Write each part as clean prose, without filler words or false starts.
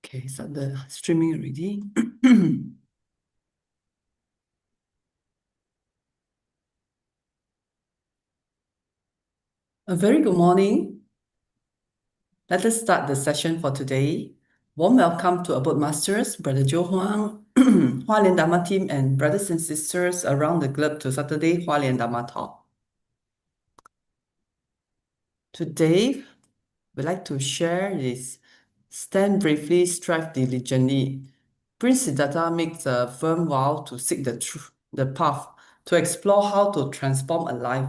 Okay, start the streaming already. A very good morning. Let us start the session for today. Warm welcome to Abode Masters, Brother Joe Huang, Hualien Dharma team, and brothers and sisters around the globe to Saturday Hualien Dharma Talk. Today, we'd like to share this stand bravely, strive diligently. Prince Siddhartha makes a firm vow to seek the path, to explore how to transform a life.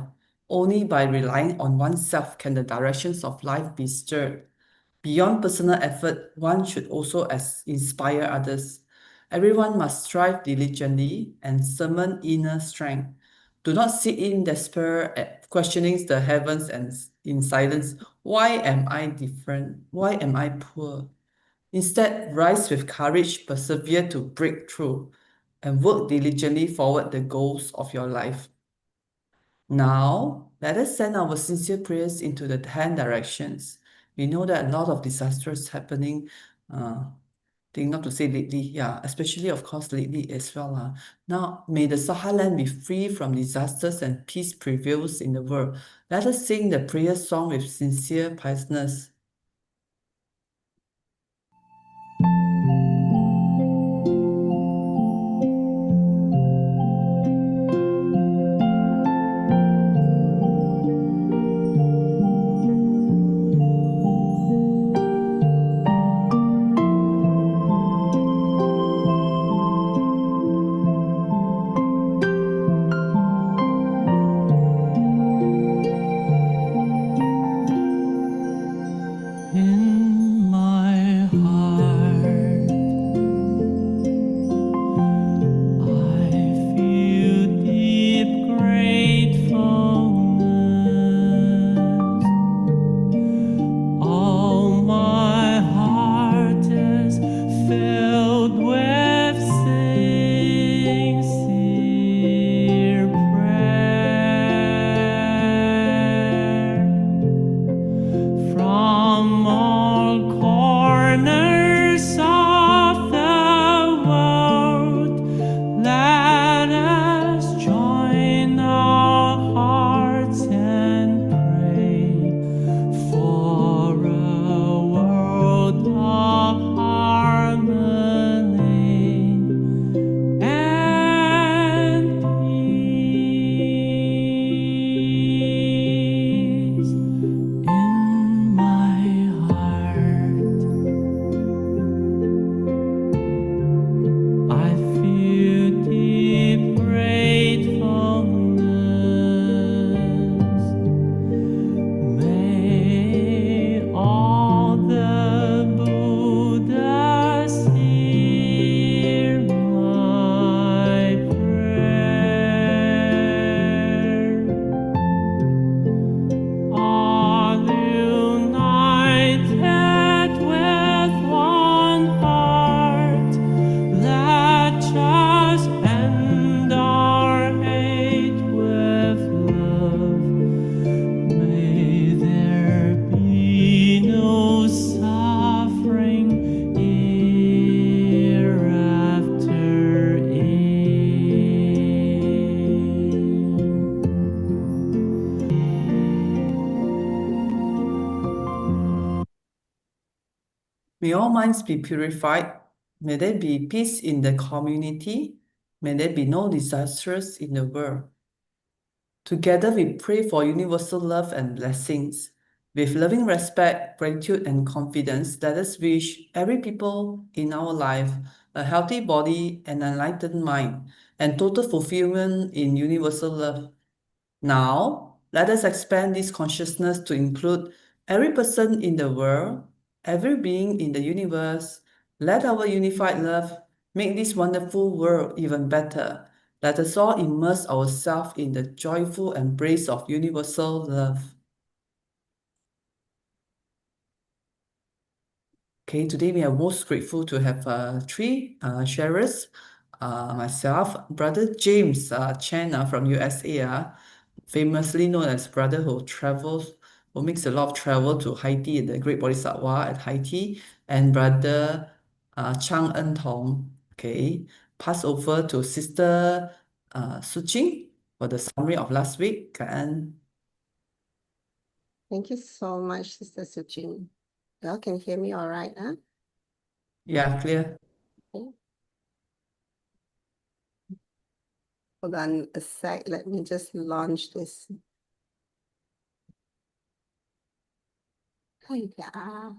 Only by relying on oneself can the directions of life be stirred. Beyond personal effort, one should also inspire others. Everyone must strive diligently and summon inner strength. Do not sit in despair at questioning the heavens and in silence. Why am I different? Why am I poor? Instead, rise with courage, persevere to break through, and work diligently forward the goals of your life. Now, let us send our sincere prayers into the 10 directions. We know that a lot of disasters happening, think not to say lately, yeah, especially of course lately as well. Now, may the Sahaland be free from disasters and peace prevails in the world. Let us sing the prayer song with sincere piousness. In my heart, I feel deep gratefulness. All my heart is filled with sincere prayer. From all corners of the world, let us join our hearts and pray for a world of harmony and peace. In my heart, I feel deep gratefulness. May all the Buddhas hear my prayer. All united with one heart, let us end our hate with love. May there be no suffering hereafter. May all minds be purified. May there be peace in the community. May there be no disasters in the world. Together we pray for universal love and blessings. With loving respect, gratitude, and confidence, let us wish every people in our life a healthy body, an enlightened mind, and total fulfillment in universal love. Now, let us expand this consciousness to include every person in the world, every being in the universe. Let our unified love make this wonderful world even better. Let us all immerse ourselves in the joyful embrace of universal love. Okay, today we are most grateful to have three sharers. Myself, Brother James Chen from USA, famously known as brother who travels, who makes a lot of travel to Haiti, the Great Bodhisattva at Haiti, and Brother Chang Er-Tong. Okay, pass over to Sister Ching for the summary of last week. And Thank you so much, Sister Suchin. Y'all can hear me all right, huh? yeah, clear. Okay. Hold on a sec. Let me just launch this. Hiya.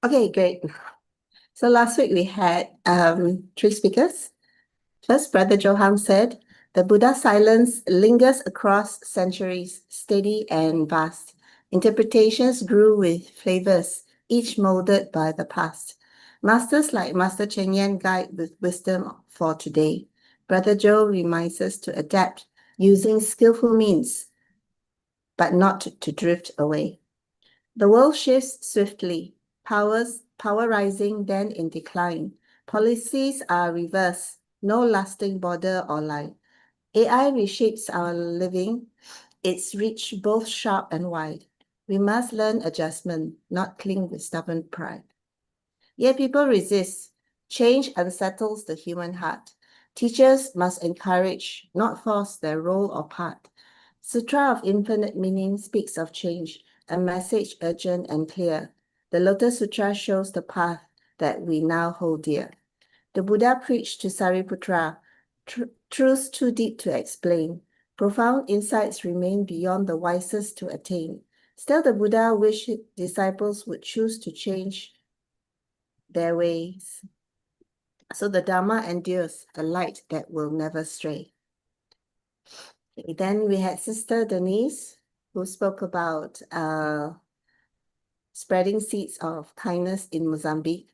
Okay, great. So last week we had three speakers. First, Brother Johan said, the Buddha silence lingers across centuries, steady and vast. Interpretations grew with flavors, each molded by the past. Masters like Master Chen guide with wisdom for today. Brother Joe reminds us to adapt using skillful means, but not to drift away. The world shifts swiftly, power rising, then in decline. Policies are reversed, no lasting border or line. AI reshapes our living, its reach both sharp and wide. We must learn adjustment, not cling with stubborn pride. Yet people resist. Change unsettles the human heart. Teachers must encourage, not force their role or part. Sutra of Infinite Meaning speaks of change, a message urgent and clear. The Lotus Sutra shows the path that we now hold dear. The Buddha preached to Sariputra, truths too deep to explain. Profound insights remain beyond the wisest to attain. Still, the Buddha wished disciples would choose to change their ways. So the Dharma endures, a light that will never stray. Then we had Sister Denise, who spoke about spreading seeds of kindness in Mozambique.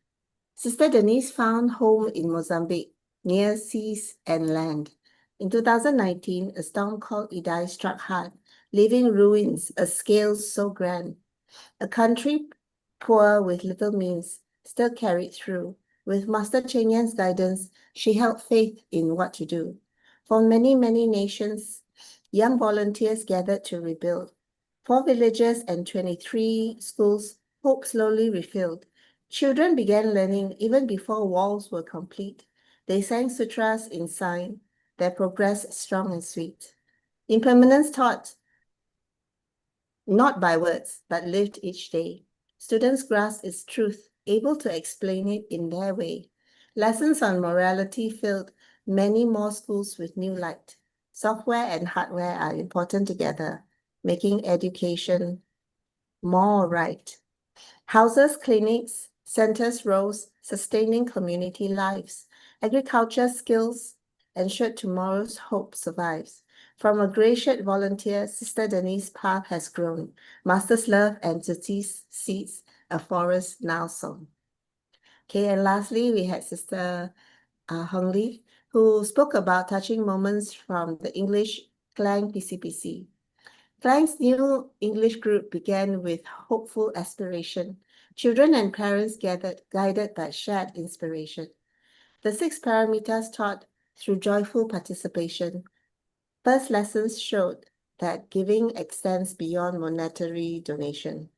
Sister Denise found home in Mozambique, near seas and land. In 2019, a storm called Idai struck hard, leaving ruins, a scale so grand. A country poor with little means still carried through. With Master Cheng Yan's guidance, she held faith in what to do. For many, many nations, young volunteers gathered to rebuild. 4 villages and 23 schools, hope slowly refilled. Children began learning even before walls were complete. They sang sutras in sign, their progress strong and sweet. Impermanence taught not by words, but lived each day. Students grasp its truth, able to explain it in their way. Lessons on morality filled many more schools with new light. Software and hardware are important together, making education more right. Houses, clinics, centers rose, sustaining community lives. Agriculture skills ensured tomorrow's hope survives. From a gray-shirt volunteer, Sister Denise's path has grown. Master's love and Tzi's seeds, a forest now sown. Okay, and lastly, we had Sister Hong Li, who spoke about touching moments from the English Clang PCPC. Clang's new English group began with hopeful aspiration. Children and parents gathered, guided by shared inspiration. The 6 paramitas taught through joyful participation. First lessons showed that giving extends beyond monetary donation.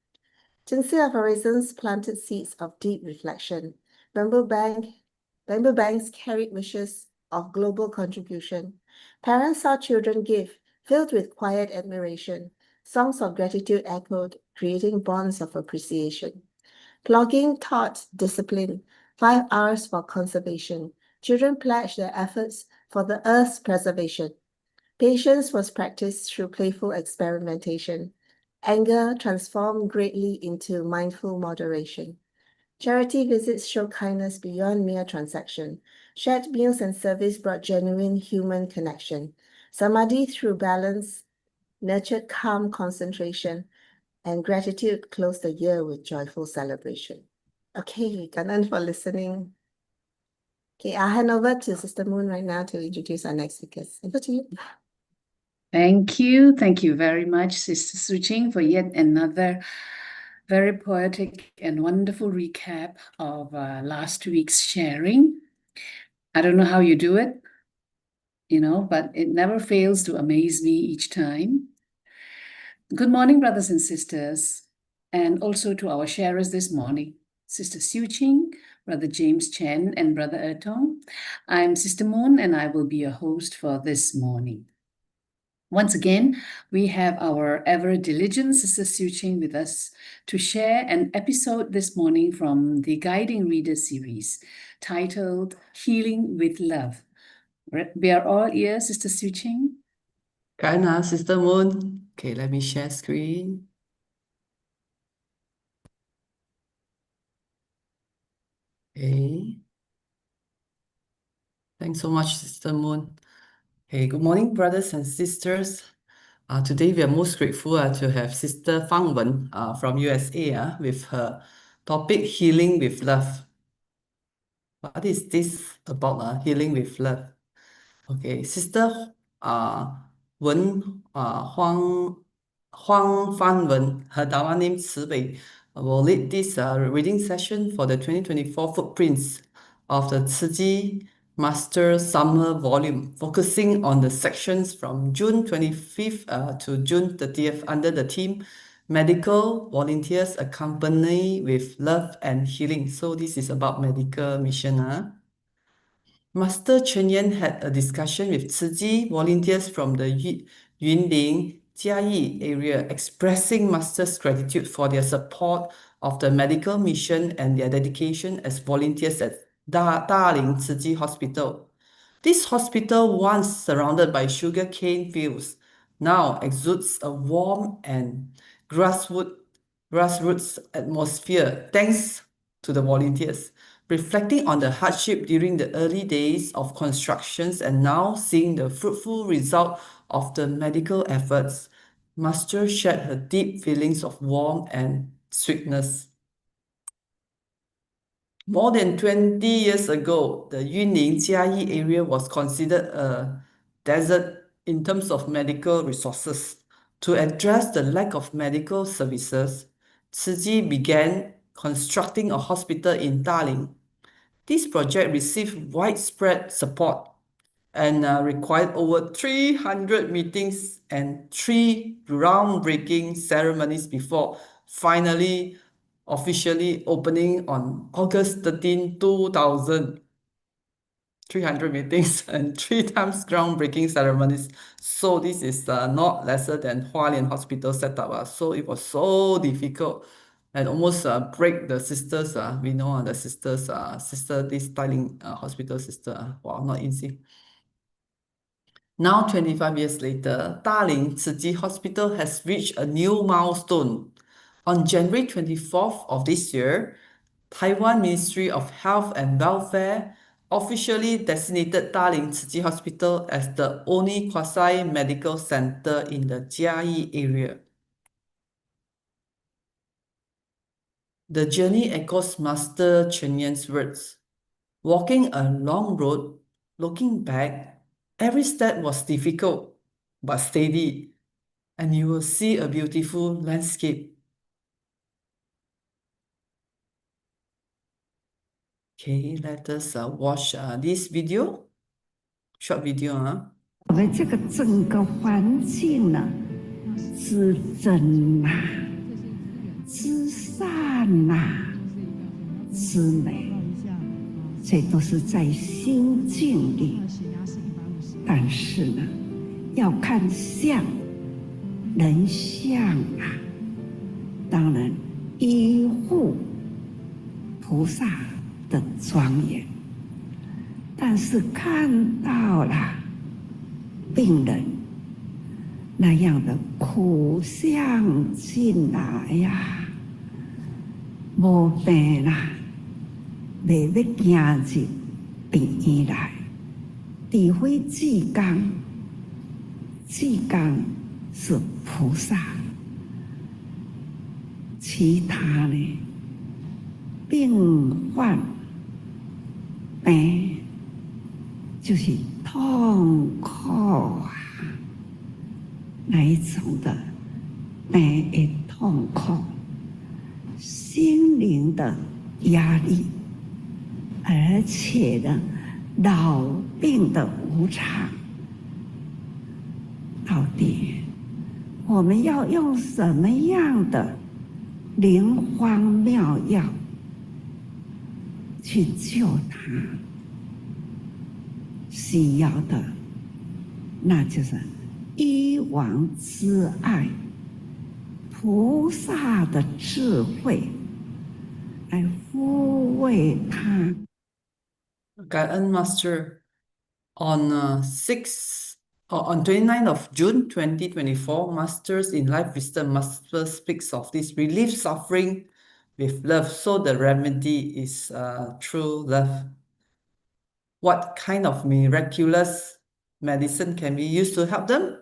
Tinsel of Horizons planted seeds of deep reflection. Bamboo Banks carried wishes of global contribution. Parents saw children give, filled with quiet admiration. Songs of gratitude echoed, creating bonds of appreciation. Plogging taught discipline, 5 hours for conservation. Children pledged their efforts for the earth's preservation. Patience was practiced through playful experimentation. Anger transformed greatly into mindful moderation. Charity visits show kindness beyond mere transaction. Shared meals and service brought genuine human connection. Samadhi through balance nurtured calm concentration, and gratitude closed the year with joyful celebration. Okay, Kanan for listening. Okay, I'll hand over to Sister Moon right now to introduce our next speakers. Over to you. Thank you. Thank you very much, Sister Suching, for yet another very poetic and wonderful recap of last week's sharing. I don't know how you do it, but it never fails to amaze me each time. Good morning, brothers and sisters, and also to our sharers this morning, Sister Siew Ching, Brother James Chen, and Brother Er-Tong. I'm Sister Moon, and I will be your host for this morning. Once again, we have our ever diligent Sister Siew Ching with us to share an episode this morning from the Guiding Reader series titled Healing with Love. We are all ears, Sister Siew Ching. Kind, Sister Moon. Okay, let me share screen. Okay. Thanks so much, Sister Moon. Hey, good morning, brothers and sisters. Today we are most grateful to have Sister Fang Wen from USA with her topic Healing with Love. What is this about healing with love? Okay, Sister Wen Huang Fan Wen, her Dharma name Cibei, will lead this reading session for the 2024 Footprints of the Ciji Master Summer Volume, focusing on the sections from June 25th to June 30th under the theme Medical Volunteers Accompany with Love and Healing. So this is about medical mission. Master Chen had a discussion with Ciji volunteers from the Yunlin, Jiayi area, expressing Master's gratitude for their support of the medical mission and their dedication as volunteers at Daling Ciji Hospital. This hospital, once surrounded by sugarcane fields, now exudes a warm and grassroots atmosphere thanks to the volunteers. Reflecting on the hardship during the early days of constructions and now seeing the fruitful result of the medical efforts, Master shared her deep feelings of warmth and sweetness. More than 20 years ago, the Yunlin Jiayi area was considered a desert in terms of medical resources. To address the lack of medical services, Ciji began constructing a hospital in Daling. This project received widespread support and required over 300 meetings and 3 groundbreaking ceremonies before finally officially opening on August 13, 2000. 300 meetings and 3 times groundbreaking ceremonies. So this is not lesser than Hualien hospital setup. So it was so difficult and almost break the sisters. We know the sisters, this styling hospital sister. Wow, not easy. Now, 25 years later, Daling Ciji Hospital has reached a new milestone. On January 24th of this year, Taiwan Ministry of Health and Welfare officially designated Daling Ciji Hospital as the only quasi-medical center in the Jiayi area. The journey echoes Master Chen Yan's words. Walking a long road, looking back, every step was difficult but steady, and you will see a beautiful landscape. Okay, let us watch this video, short video. 我们这个整个环境呢，之真呐、之善呐、之美，这都是在心境里。但是呢，要看相，人相啊，当然依护菩萨的庄严。但是看到了病人那样的苦相进来呀，无病啦，袂要行入病院来，除非济公，济公是菩萨，其他呢，病患病。就是痛苦啊，那一种的病的痛苦，心灵的压力，而且呢，老病的无常，到底我们要用什么样的灵方妙药去救他需要的，那就是一王之爱，菩萨的智慧来抚慰他。感恩 Master. On 29th of June 2024, Masters in Life Wisdom Master speaks of this relief suffering with love. So the remedy is true love. What kind of miraculous medicine can we use to help them?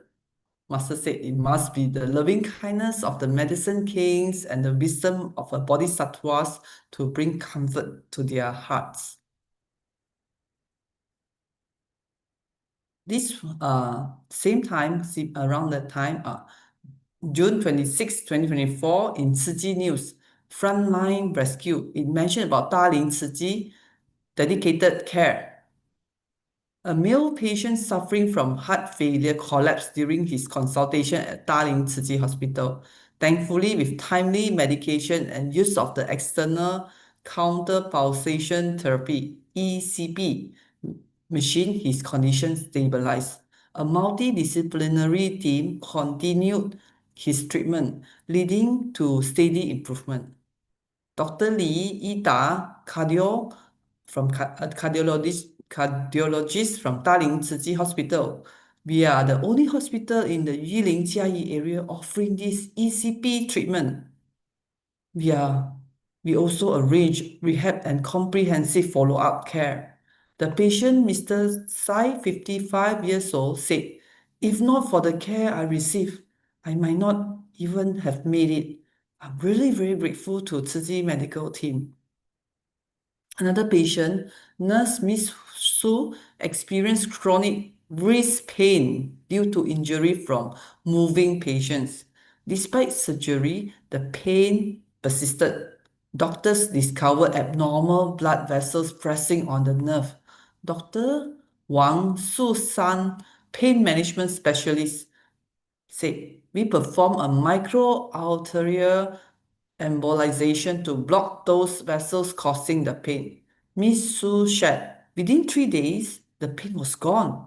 Master said it must be the loving kindness of the medicine kings and the wisdom of the bodhisattvas to bring comfort to their hearts. This same time, around that time, June 26, 2024, in Tzu Chi News, Frontline Rescue, it mentioned about Daling Tzu Chi, dedicated care. A male patient suffering from heart failure collapsed during his consultation at Daling Tzu Chi Hospital. Thankfully, with timely medication and use of the external counter pulsation therapy (ECP) machine, his condition stabilized. A multidisciplinary team continued his treatment, leading to steady improvement. Dr. Lee Ida, cardiologist from Daling Tzu Chi Hospital. We are the only hospital in the Yiling Jiayi area offering this ECP treatment. We also arrange rehab and comprehensive follow-up care. The patient, Mr. Sai, 55 years old, said, if not for the care I received, I might not even have made it. I'm really very grateful to Tzu Chi medical team. Another patient, nurse Miss Su, experienced chronic wrist pain due to injury from moving patients. Despite surgery, the pain persisted. Doctors discovered abnormal blood vessels pressing on the nerve. Dr. Wang Su-san, pain management specialist, said, we perform a micro-arterial embolization to block those vessels causing the pain. Miss Su shared, within 3 days, the pain was gone.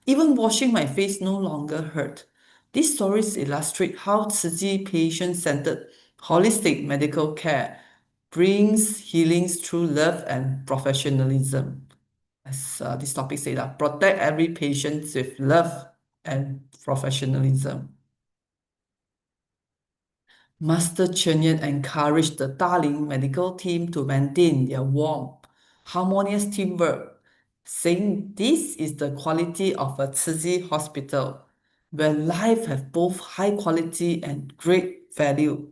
Even washing my face no longer hurt. These stories illustrate how Tzu Chi patient-centered holistic medical care brings healings through love and professionalism. As this topic said, protect every patient with love and professionalism. Master Chen encouraged the Daling medical team to maintain their warm, harmonious teamwork, saying this is the quality of a Tzu Chi hospital, where life has both high quality and great value.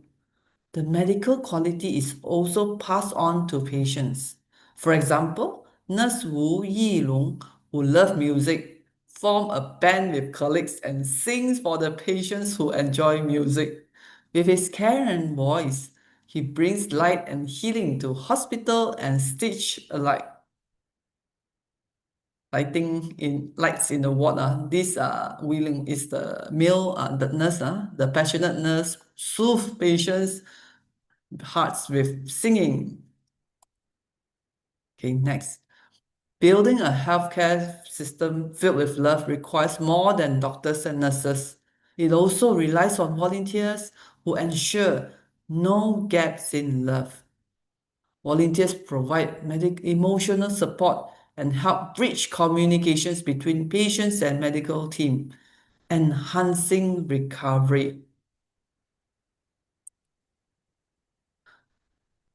The medical quality is also passed on to patients. For example, Nurse Wu Yilong, who loves music, formed a band with colleagues and sings for the patients who enjoy music. With his care and voice, he brings light and healing to hospital and stage alike. Lighting in lights in the ward. This Willing is the male the nurse, the passionate nurse, soothe patients' hearts with singing. Okay, next. Building a healthcare system filled with love requires more than doctors and nurses. It also relies on volunteers who ensure no gaps in love. Volunteers provide emotional support and help bridge communications between patients and medical team, enhancing recovery.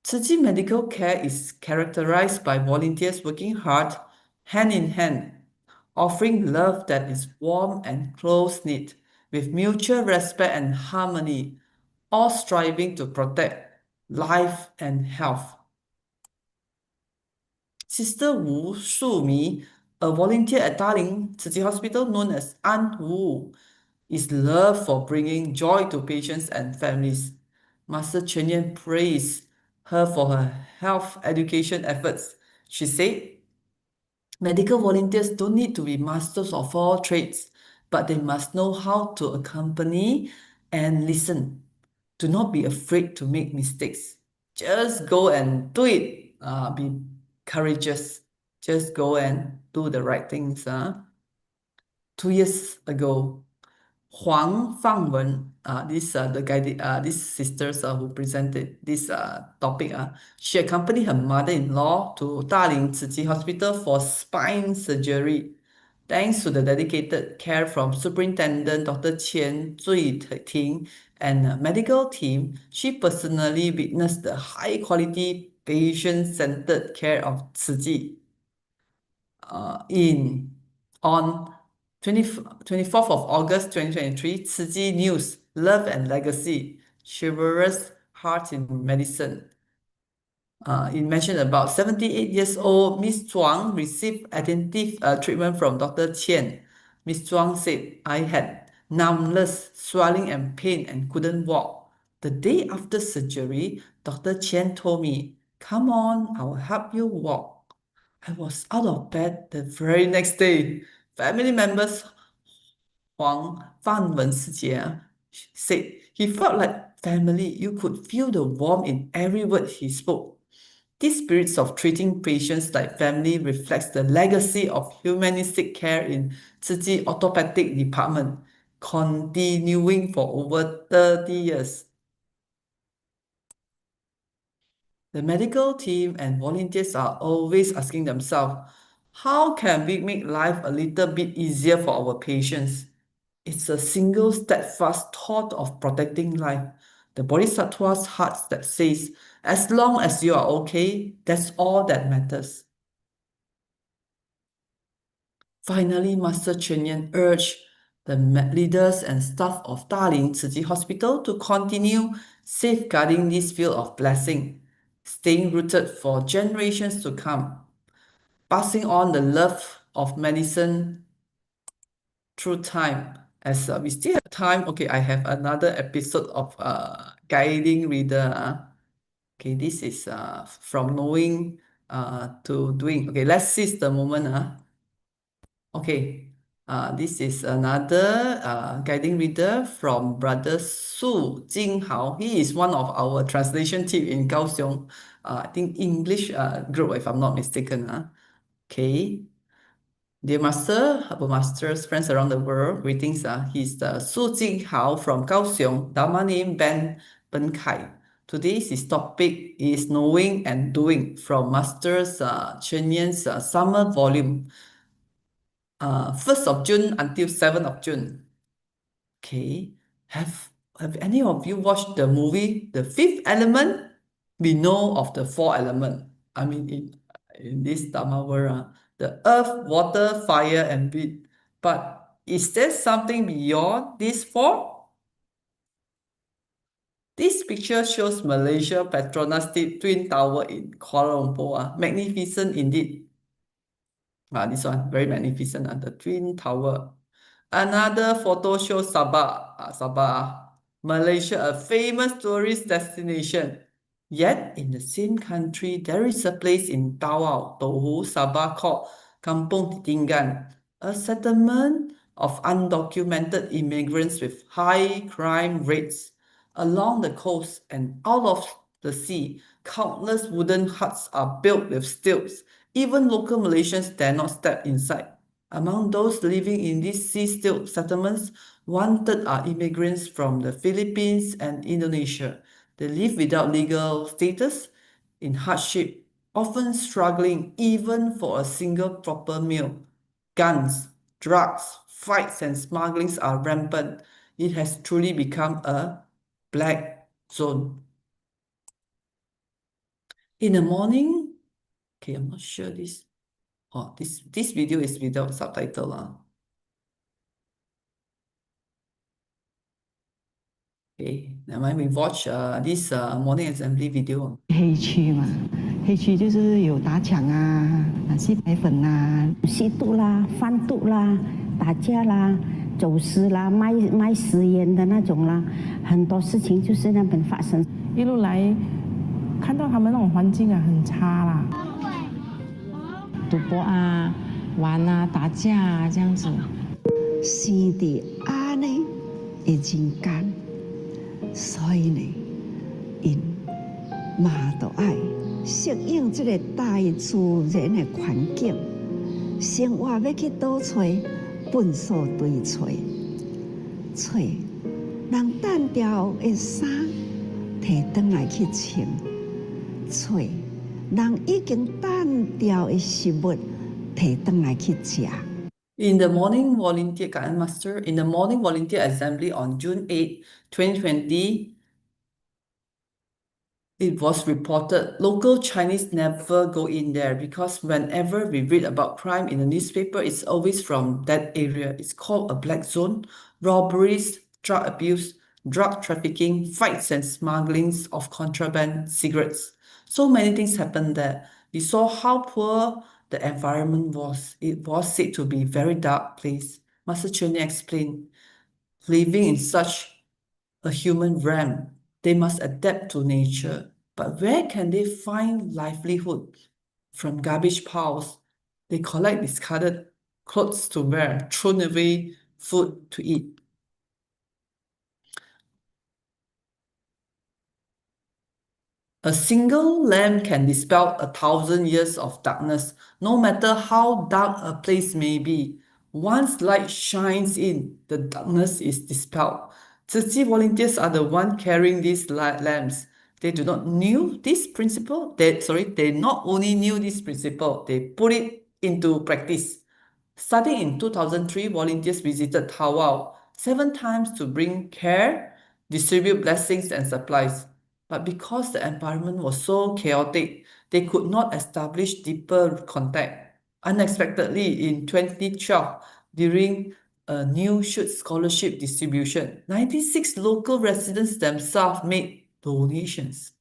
Tzu Chi medical care is characterized by volunteers working hard, hand in hand, offering love that is warm and close-knit, with mutual respect and harmony, all striving to protect life and health. Sister Wu Shumi, a volunteer at Daling Tzu Chi Hospital known as An Wu, is loved for bringing joy to patients and families. Master Chen Yan praised her for her health education efforts. She said, medical volunteers don't need to be masters of all trades, but they must know how to accompany and listen. Do not be afraid to make mistakes. Just go and do it. Be courageous. Just go and do the right things. 2 years ago, Huang Fangwen, these sisters who presented this topic, she accompanied her mother-in-law to Daling Tzu Chi Hospital for spine surgery. Thanks to the dedicated care from Superintendent Dr. Chen Ting and medical team, she personally witnessed the high-quality, patient-centered care of Tzu Chi. On 24th of August 2023, Tzu Chi News, Love and Legacy, Chivalrous Heart in Medicine. It mentioned about 78 years old Miss Zhuang received attentive treatment from Dr. Qian. Miss Zhuang said, I had numbness, swelling and pain and couldn't walk. The day after surgery, Dr. Qian told me, come on, I'll help you walk. I was out of bed the very next day. Family members Huang Fanwen said he felt like family. You could feel the warmth in every word he spoke. This spirit of treating patients like family reflects the legacy of humanistic care in Tzu Chi Orthopedic Department, continuing for over 30 years. The medical team and volunteers are always asking themselves, how can we make life a little bit easier for our patients? It's a single steadfast thought of protecting life. The Bodhisattva's heart that says, as long as you are okay, that's all that matters. Finally, Master Chen urged the leaders and staff of Daling Tzu Chi Hospital to continue safeguarding this field of blessing, staying rooted for generations to come, passing on the love of medicine through time. As we still have time, okay, I have another episode of guiding reader. Okay, this is from knowing to doing. Okay, let's seize the moment. Okay, this is another guiding reader from Brother Su Jinghao. He is one of our translation team in Kaohsiung. I think English group, if I'm not mistaken. Okay. Dear Master, our Masters, friends around the world, greetings. He's the Su Jinghao from Kaohsiung, Dharma name Ben Kai. Today's his topic is Knowing and Doing from Masters Chen Yan's summer volume, 1st of June until 7th of June. Okay, have any of you watched the movie The Fifth Element? We know of the four elements. I mean, in this Dharma world, the earth, water, fire, and wind. But is there something beyond these four? This picture shows Malaysia Petronas Twin Tower in Kuala Lumpur. Magnificent indeed. This one, very magnificent, the Twin Tower. Another photo shows Sabah, Malaysia, a famous tourist destination. Yet, in the same country, there is a place in Tawau, Tohu, Sabah called Kampung Titinggan, a settlement of undocumented immigrants with high crime rates. Along the coast and out of the sea, countless wooden huts are built with stilts. Even local Malaysians dare not step inside. Among those living in these sea-stilt settlements, 1/3 are immigrants from the Philippines and Indonesia. They live without legal status, in hardship, often struggling even for a single proper meal. Guns, drugs, fights and smugglings are rampant. It has truly become a black zone. In the morning, okay, I'm not sure this video is without subtitle. Okay, never mind, we watch this morning assembly video. 黑区嘛，黑区就是有打抢啊、吸白粉啊、吸毒啦、贩毒啦、打架啦、走私啦、卖私烟的那种啦，很多事情就是那边发生。一路来看到他们那种环境很差啦，赌博啊、玩啊、打架啊这样子。生的阿呢已经干，所以呢，因嘛都爱适应这个大自然的环境，生活要去倒找，粪扫堆找，找人单调的衫摕转来去穿，找人已经单调的食物摕转来去食。In the morning volunteer, Guidance Master, in the morning volunteer assembly on June 8, 2020, it was reported local Chinese never go in there because whenever we read about crime in the newspaper, it's always from that area. It's called a black zone. Robberies, drug abuse, drug trafficking, fights and smugglings of contraband cigarettes. So many things happened there. We saw how poor the environment was. It was said to be a very dark place. Master Chen explained, living in such a human realm, they must adapt to nature. But where can they find livelihood? From garbage piles, they collect discarded clothes to wear, thrown away food to eat. A single lamp can dispel 1,000 years of darkness, no matter how dark a place may be. Once light shines in, the darkness is dispelled. Tzu volunteers are the one carrying these lamps. They do not knew this principle. They not only knew this principle, they put it into practice. Starting in 2003, volunteers visited Taiwan 7 times to bring care, distribute blessings and supplies. But because the environment was so chaotic, they could not establish deeper contact. Unexpectedly, in 2012, during a new shoot scholarship distribution, 96 local residents themselves made donations.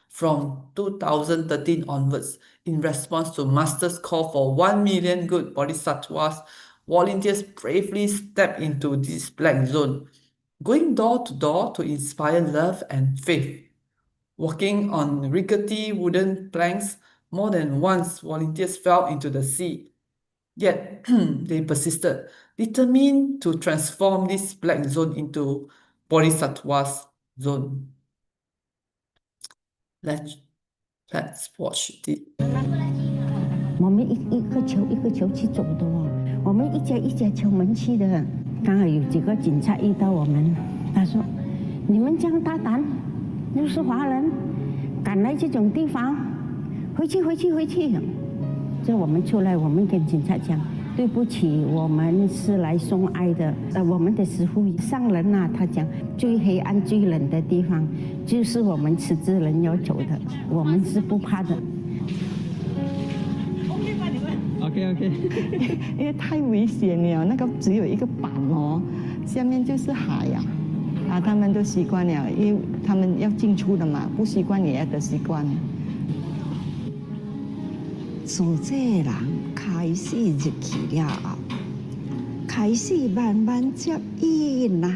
From 2013 onwards, in response to Master's call for 1 million good bodhisattvas, volunteers bravely stepped into this black zone, going door to door to inspire love and faith. Walking on rickety wooden planks, more than once volunteers fell into the sea. Yet they persisted, determined to transform this black zone into bodhisattva's zone. Let's watch it. 我们一个球一个球去走的哦，我们一家一家敲门去的。刚好有几个警察遇到我们，他说：“你们这样大胆，又是华人，敢来这种地方，回去回去回去。”就我们出来，我们跟警察讲：“对不起，我们是来送爱的。我们的师傅上人啊，他讲最黑暗最冷的地方，就是我们吃字人要走的，我们是不怕的。” OK， 因为太危险了，那个只有一个板哦，下面就是海呀，他们都习惯了，因为他们要进出的嘛，不习惯也要得习惯。自这人开始入去了后，开始慢慢接应啦。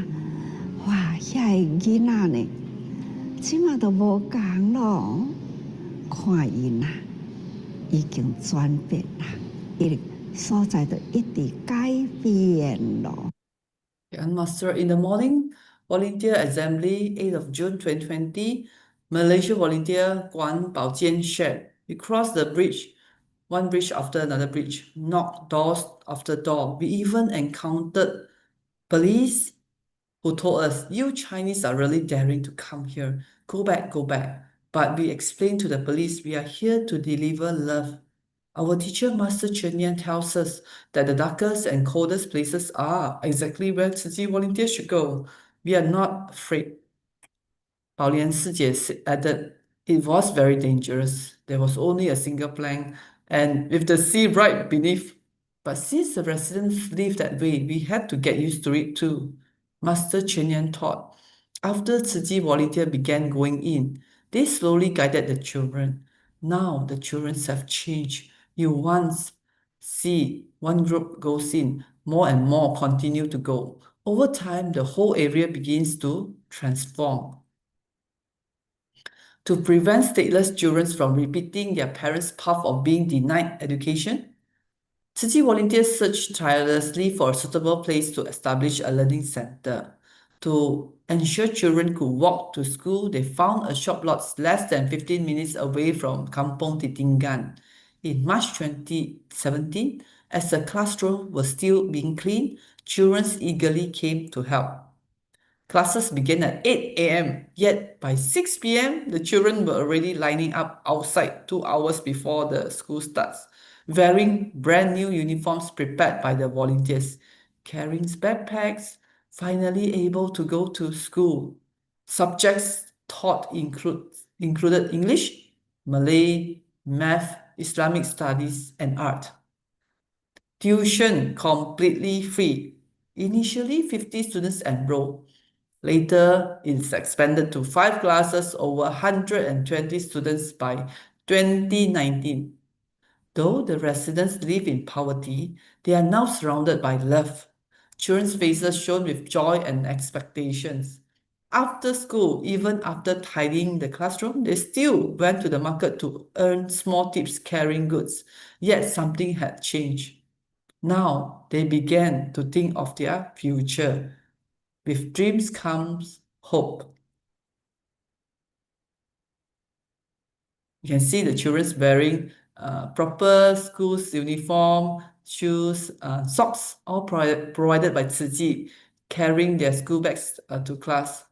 哇，遐个囡仔呢，即马都无共咯，看因啦，已经转变啦。所在都一直改变了。Master, in the morning, volunteer assembly, 8th of June 2020, Malaysia volunteer Guan Baojian shared. We crossed the bridge, one bridge after another bridge, knocked doors after door. We even encountered police who told us, "You Chinese are really daring to come here. Go back, go back." But we explained to the police, we are here to deliver love. Our teacher, Master Chen, tells us that the darkest and coldest places are exactly where Tzu volunteers should go. We are not afraid. Hualien added, it was very dangerous. There was only a single plank, and with the sea right beneath. But since the residents live that way, we had to get used to it too. Master Chen taught. After Tzu volunteer began going in, they slowly guided the children. Now the children have changed. You once see one group goes in, more and more continue to go. Over time, the whole area begins to transform. To prevent stateless children from repeating their parents' path of being denied education, Tzu volunteers searched tirelessly for a suitable place to establish a learning center. To ensure children could walk to school, they found a shop lot less than 15 minutes away from Kampong Titinggan. In March 2017, as the classroom was still being cleaned, children eagerly came to help. Classes began at 8 a.m., yet by 6 p.m., the children were already lining up outside 2 hours before the school starts, wearing brand new uniforms prepared by the volunteers, carrying backpacks, finally able to go to school. Subjects taught included English, Malay, math, Islamic studies, and art. Tuition completely free. Initially, 50 students enrolled. Later, it's expanded to 5 classes, over 120 students by 2019. Though the residents live in poverty, they are now surrounded by love. Children's faces shone with joy and expectations. After school, even after tidying the classroom, they still went to the market to earn small tips carrying goods. Yet something had changed. Now they began to think of their future. With dreams comes hope. You can see the children wearing proper school's uniform, shoes, socks, all provided by Tzu carrying their school bags to class.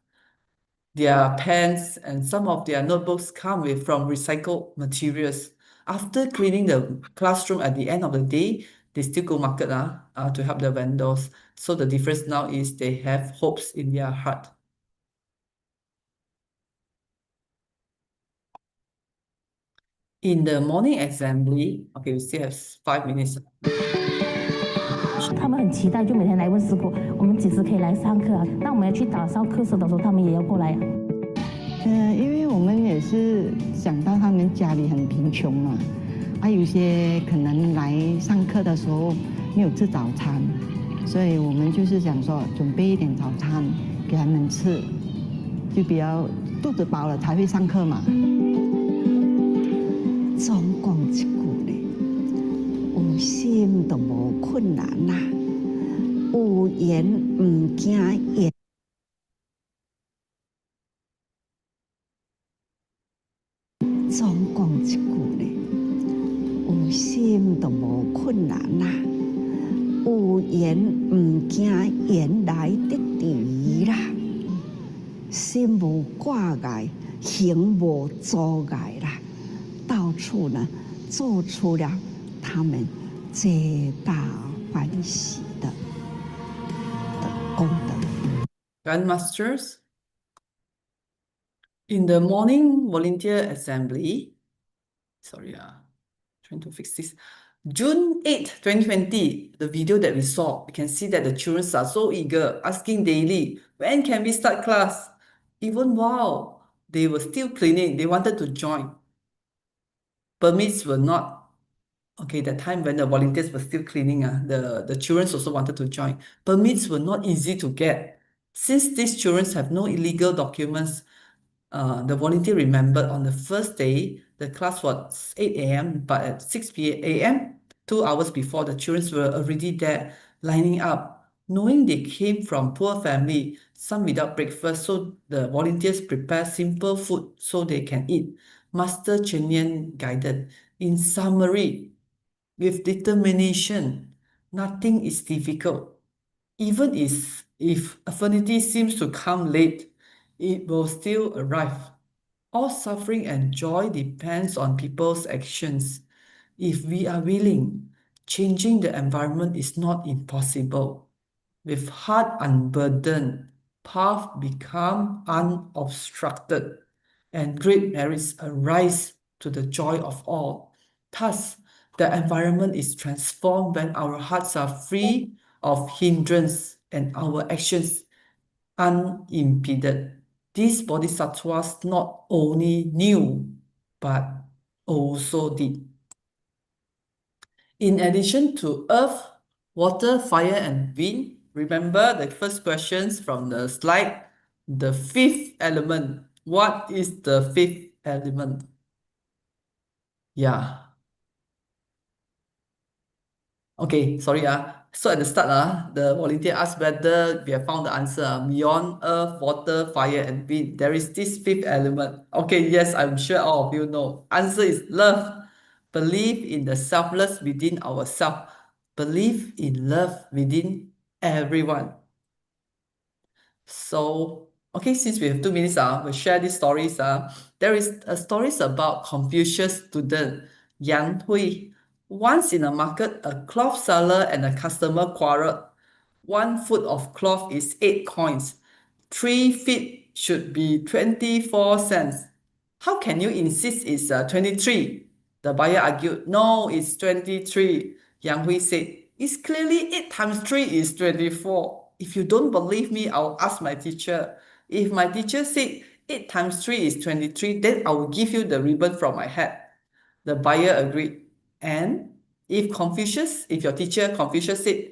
Their pens and some of their notebooks come from recycled materials. After cleaning the classroom at the end of the day, they still go market to help the vendors. So the difference now is they have hopes in their heart. In the morning assembly, okay, we still have 5 minutes. 他们很期待，就每天来问师傅，我们几时可以来上课啊？那我们要去打扫课室的时候，他们也要过来啊。因为我们也是想到他们家里很贫穷嘛，有些可能来上课的时候没有吃早餐，所以我们就是想说准备一点早餐给他们吃，就比较肚子饱了才会上课嘛。总讲一句咧，有心就无困难啦，有言唔惊言。总讲一句咧，有心就无困难啦，有言唔惊言来得迟啦，心无挂碍，行无阻碍啦。到处呢做出了他们皆大欢喜的功德。 Grandmasters, in the morning volunteer assembly, trying to fix this. June 8, 2020, the video that we saw, we can see that the children are so eager, asking daily, when can we start class? Even while they were still cleaning, they wanted to join. Permits were not, okay, that time when the volunteers were still cleaning, the children also wanted to join. Permits were not easy to get. Since these children have no illegal documents, the volunteer remembered on the first day, the class was 8 a.m., but at 6 a.m., 2 hours before, the children were already there, lining up, knowing they came from poor family, some without breakfast, so the volunteers prepare simple food so they can eat. Master Chen guided. In summary, with determination, nothing is difficult. Even if affinity seems to come late, it will still arrive. All suffering and joy depends on people's actions. If we are willing, changing the environment is not impossible. With heart unburdened, path become unobstructed, and great merits arise to the joy of all. Thus, the environment is transformed when our hearts are free of hindrance and our actions unimpeded. These bodhisattvas not only knew, but also did. In addition to earth, water, fire, and wind, remember the first questions from the slide, the fifth element. What is the fifth element? Yeah. Okay, sorry. So at the start, the volunteer asked whether we have found the answer. Beyond earth, water, fire, and wind, there is this fifth element. Okay, yes, I'm sure all of you know. Answer is love. Believe in the selfless within ourselves. Believe in love within everyone. So, okay, since we have 2 minutes, we'll share these stories. There is a stories about Confucius student Yang Hui. Once in a market, a cloth seller and a customer quarreled. 1 foot of cloth is 8 coins. 3 feet should be 24 cents. How can you insist it's 23? The buyer argued, no, it's 23. Yang Hui said, it's clearly 8 times 3 is 24. If you don't believe me, I'll ask my teacher. If my teacher said 8 times 3 is 23, then I will give you the ribbon from my hat. The buyer agreed. And if your teacher Confucius said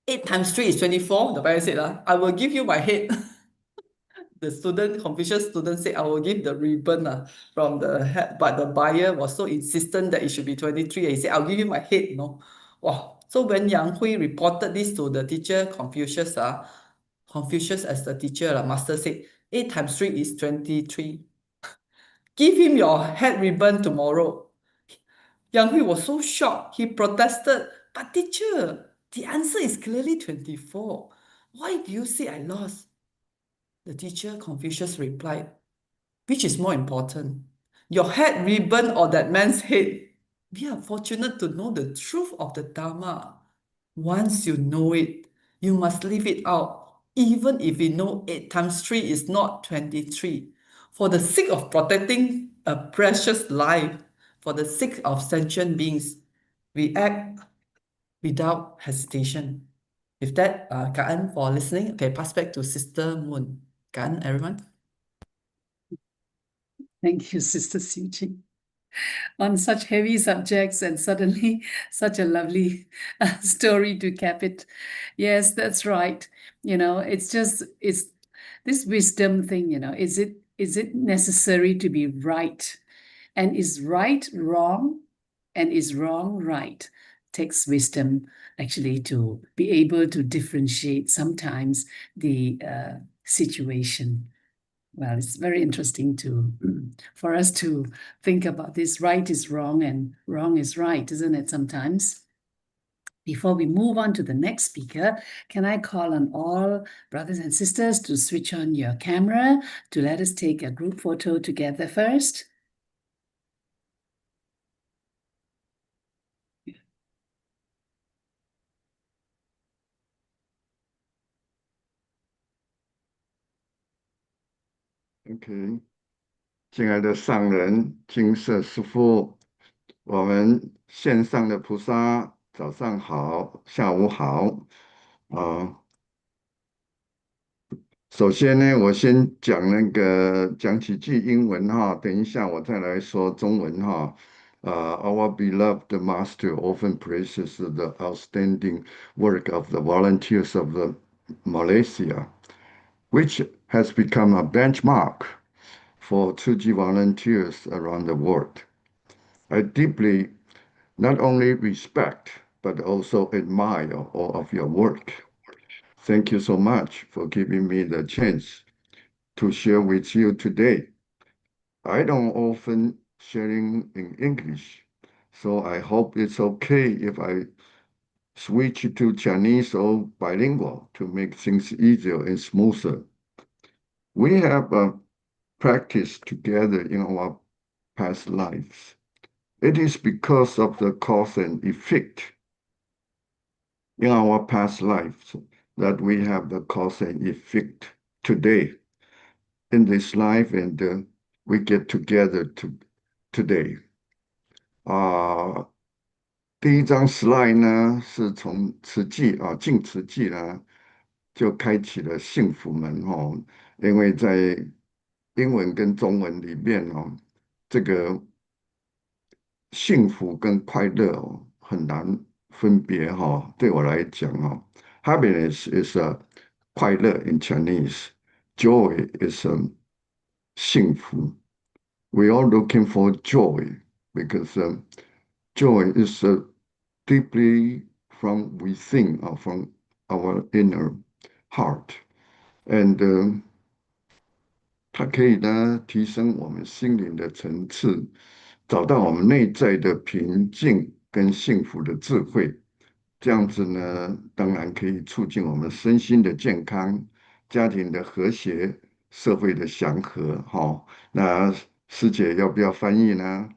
8 times 3 is 24, the buyer said, I will give you my head. The Confucius student said, I will give the ribbon from the head, but the buyer was so insistent that it should be 23. He said, I'll give you my head, Wow. So when Yang Hui reported this to the teacher, Confucius as the teacher, master said, 8 times 3 is 23. Give him your head ribbon tomorrow. Yang Hui was so shocked. He protested, but teacher, the answer is clearly 24. Why do you say I lost? The teacher, Confucius, replied, which is more important, your head ribbon or that man's head? We are fortunate to know the truth of the Dharma. Once you know it, you must live it out, even if you know 8 times 3 is not 23. For the sake of protecting a precious life, for the sake of sentient beings, we act without hesitation. With that, Ka-en for listening. Okay, pass back to Sister Moon. Ka-en, everyone. Thank you, Sister Siew, on such heavy subjects and suddenly such a lovely story to cap it. Yes, that's right. It's this wisdom thing, is it necessary to be right? And is right wrong? And is wrong right? Takes wisdom actually to be able to differentiate sometimes the situation. Well, it's very interesting for us to think about this. Right is wrong and wrong is right, isn't it, sometimes? Before we move on to the next speaker, can I call on all brothers and sisters to switch on your camera to let us take a group photo together first? OK，亲爱的上人、金色师父，我们线上的菩萨，早上好，下午好。首先呢，我先讲几句英文哈，等一下我再来说中文哈。Our beloved master often praises the outstanding work of the volunteers of Malaysia, which has become a benchmark for 2G volunteers around the world. I deeply not only respect, but also admire all of your work. Thank you so much for giving me the chance to share with you today. I don't often sharing in English, so I hope it's okay if I switch to Chinese or bilingual to make things easier and smoother. We have practiced together in our past lives. It is because of the cause and effect in our past lives that we have the cause and effect today in this life, and we get together today. 第一张 slide 呢，是从慈济净慈济呢，就开启了幸福门哦。因为在英文跟中文里面这个幸福跟快乐很难分别对我来讲happiness is a 快乐 in Chinese, joy is a 幸福。We are looking for joy because joy is deeply from within, from our inner heart. And 它可以呢提升我们心灵的层次，找到我们内在的平静跟幸福的智慧。这样子呢，当然可以促进我们身心的健康、家庭的和谐、社会的祥和。哈，那师姐要不要翻译呢？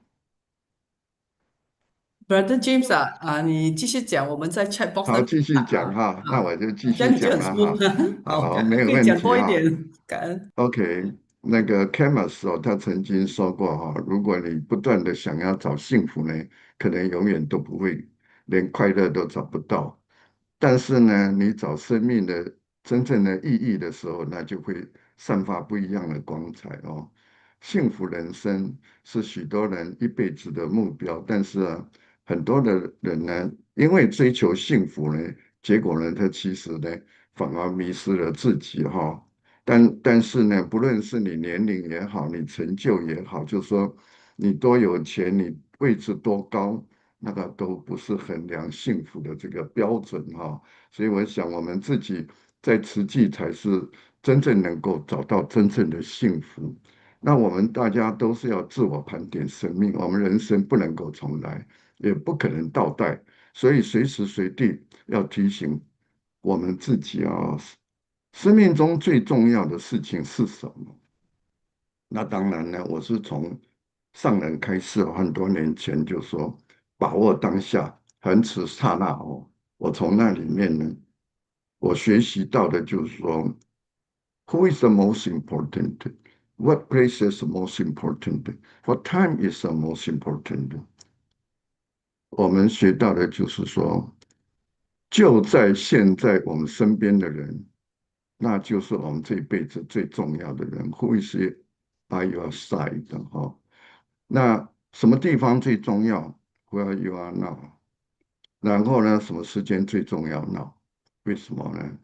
Brother James 你继续讲，我们在 chat box 好，那边继续讲哈，那好，我就继这样续你就很舒服。讲了哈。好，好，没有可以讲问题哈。多一点，感恩。OK，那个 Camus 他曾经说过哈，如果你不断的想要找幸福呢，可能永远都不会，连快乐都找不到。但是呢，你找生命的真正的意义的时候，那就会散发不一样的光彩哦。幸福人生是许多人一辈子的目标，但是很多的人呢，因为追求幸福呢，结果呢，他其实呢，反而迷失了自己哈。但是呢，不论是你年龄也好，你成就也好，就是说你多有钱，你位置多高，那个都不是衡量幸福的这个标准哈。所以我想，我们自己在实际才是真正能够找到真正的幸福。那我们大家都是要自我盘点生命，我们人生不能够重来，也不可能倒带，所以随时随地要提醒我们自己啊。生命中最重要的事情是什么？那当然呢，我是从上人开始，很多年前就说把握当下，恒持刹那哦。我从那里面呢，我学习到的就是说，Who is the most important? What place is the most important? What time is the most important? 我们学到的就是说，就在现在我们身边的人，那就是我们这一辈子最重要的人。Who is by your side？ 哈，那什么地方最重要？Where you are now。然后呢，什么时间最重要？now？为什么呢？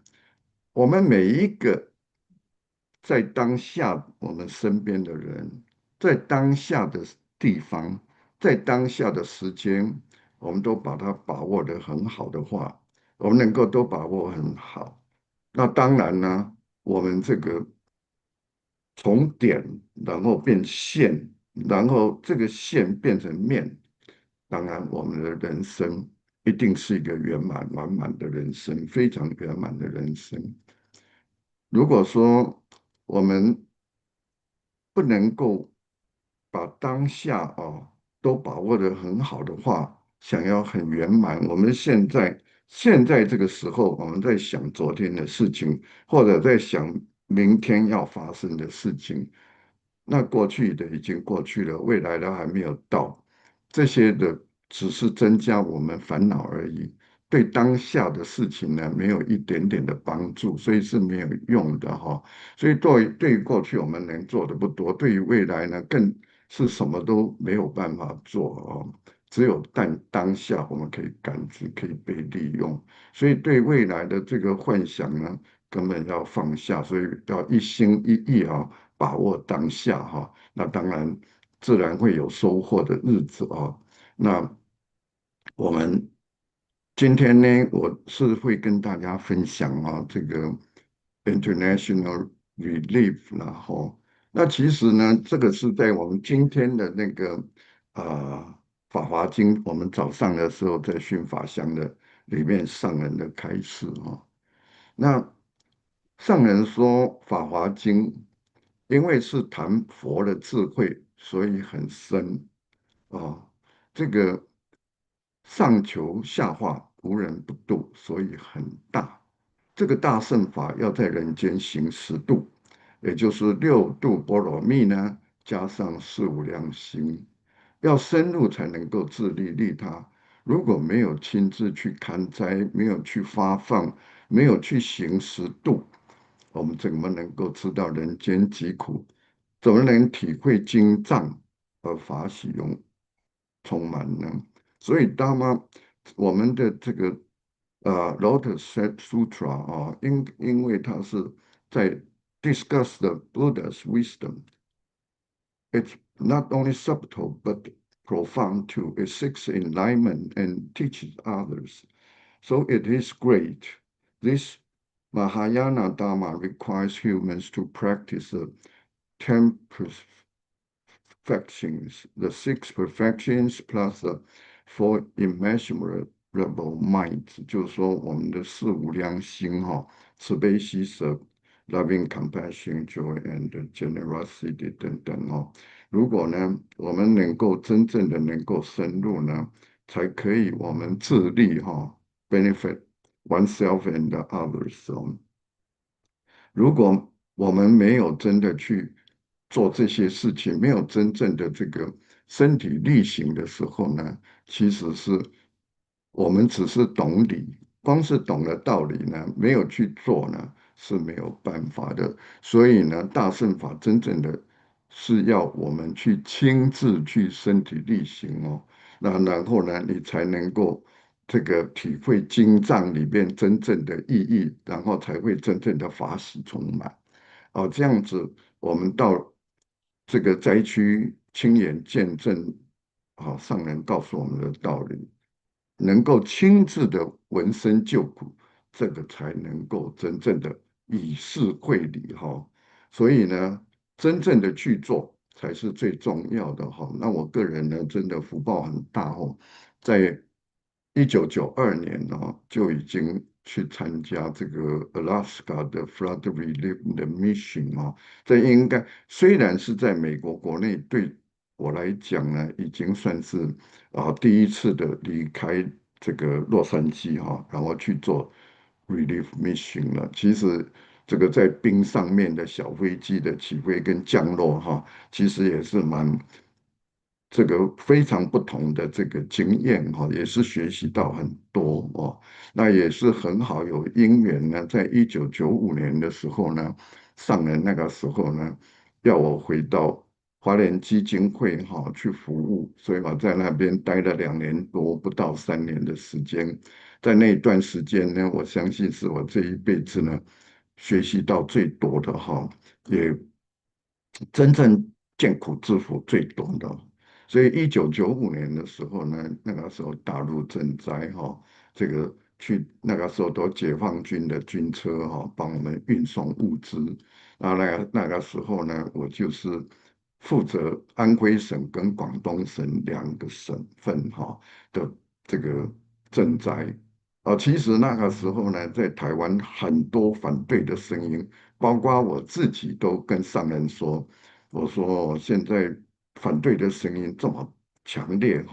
我们每一个在当下我们身边的人，在当下的地方，在当下的时间，我们都把它把握得很好的话，我们能够都把握很好。那当然呢，我们这个从点，然后变线，然后这个线变成面，当然我们的人生一定是一个圆满完满的人生，非常圆满的人生。如果说我们不能够把当下都把握得很好的话，想要很圆满，我们现在这个时候，我们在想昨天的事情，或者在想明天要发生的事情，那过去的已经过去了，未来的还没有到，这些的只是增加我们烦恼而已。对当下的事情呢，没有一点点的帮助，所以是没有用的哈。所以对于过去我们能做的不多，对于未来呢，更是什么都没有办法做哦。只有当下我们可以感知，可以被利用。所以对未来的这个幻想呢，根本要放下，所以要一心一意把握当下哈。那当然自然会有收获的日子哦。那我们今天呢，我是会跟大家分享这个 international relief 然后，那其实呢，这个是在我们今天的那个法华经，我们早上的时候在训法香的里面上人的开示那上人说法华经，因为是谈佛的智慧，所以很深这个上求下化，无人不度，所以很大。这个大乘法要在人间行10度，也就是6度波罗蜜呢，加上4无量心，要深入才能够自利利他。如果没有亲自去看斋，没有去发放，没有去行10度，我们怎么能够知道人间疾苦？怎么能体会经藏而法喜充满呢？所以，我们的这个Lotus Sutra 因为它是在 discuss the Buddha's wisdom. It's not only subtle but profound too. It seeks enlightenment and teaches others. So it is great. This Mahayana Dharma requires humans to practice the 10 perfections, the 6 perfections plus the 4 immeasurable minds，就是说我们的四无量心慈悲喜舍、loving compassion, joy and generosity 等等。如果呢，我们能够真正的能够深入呢，才可以我们自利benefit oneself and others。如果我们没有真的去做这些事情，没有真正的这个身体力行的时候呢，其实是我们只是懂理，光是懂了道理呢，没有去做呢是没有办法的。所以呢，大乘法真正的是要我们去亲自去身体力行。然后呢，你才能够这个体会经藏里面真正的意义，然后才会真正的法喜充满。这样子我们到这个灾区亲眼见证，上人告诉我们的道理，能够亲自的闻声救苦，这个才能够真正的以事会理。所以呢，真正的去做才是最重要的。那我个人呢，真的福报很大。在1992年就已经去参加这个 Alaska 的 Flood Relief 的 Mission。这应该虽然是在美国国内，对我来讲呢，已经算是第一次的离开这个洛杉矶然后去做 Relief Mission 了。其实这个在冰上面的小飞机的起飞跟降落其实也是这个非常不同的这个经验也是学习到很多。那也是很好有因缘呢，在1995年的时候呢，上人那个时候呢，要我回到华联基金会去服务，所以我在那边待了2年多，不到3年的时间。在那段时间呢，我相信是我这一辈子呢学习到最多的也真正见苦知福最多的。所以1995年的时候呢，那个时候大陆赈灾这个去那个时候都解放军的军车帮我们运送物资。那个时候呢，我就是负责安徽省跟广东省2个省份的这个赈灾。其实那个时候呢，在台湾很多反对的声音，包括我自己都跟上人说，我说现在反对的声音这么强烈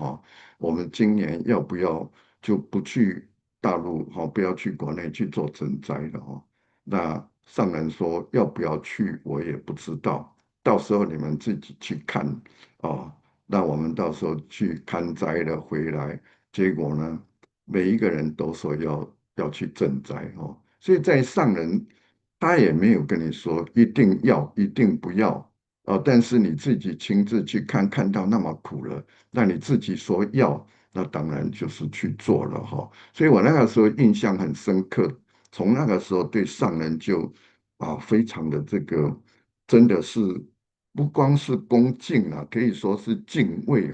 我们今年要不要就不去大陆不要去国内去做赈灾了。那上人说要不要去，我也不知道，到时候你们自己去看那我们到时候去看灾了回来，结果呢，每一个人都说要去赈灾所以在上人他也没有跟你说一定要一定不要但是你自己亲自去看，看到那么苦了，那你自己说要，那当然就是去做了所以我那个时候印象很深刻，从那个时候对上人就非常的这个，真的是不光是恭敬可以说是敬畏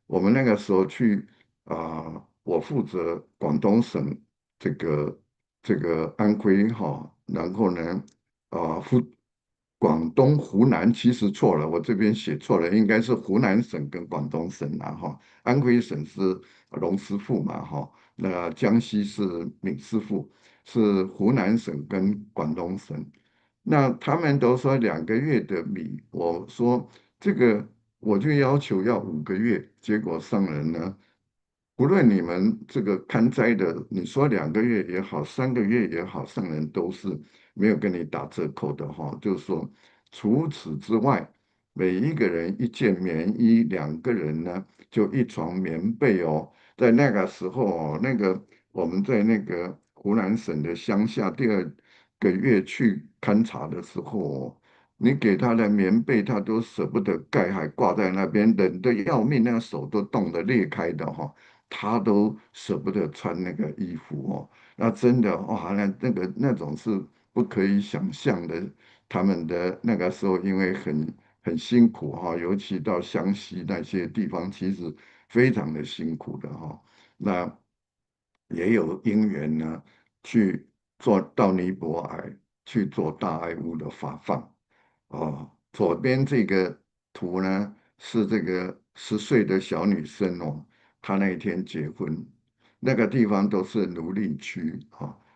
我们那个时候去我负责广东省这个安徽然后呢广东湖南其实错了，我这边写错了，应该是湖南省跟广东省安徽省是龙师傅嘛那江西是闽师傅，是湖南省跟广东省。那他们都说2个月的米，我说这个我就要求要5个月，结果上人呢，不论你们这个看灾的，你说2个月也好，3个月也好，上人都是没有跟你打折扣的就是说，除此之外，每一个人一件棉衣，2个人呢就一床棉被在那个时候那个我们在那个湖南省的乡下，第2个月去勘察的时候你给他的棉被，他都舍不得盖，还挂在那边，冷得要命，那个手都冻得裂开的他都舍不得穿那个衣服那真的哇，那种是不可以想象的。他们的那个时候因为很辛苦尤其到湘西那些地方，其实非常的辛苦的那也有因缘呢，去到尼泊尔去做大爱屋的发放。左边这个图呢是这个10岁的小女生哦，她那一天结婚，那个地方都是奴隶区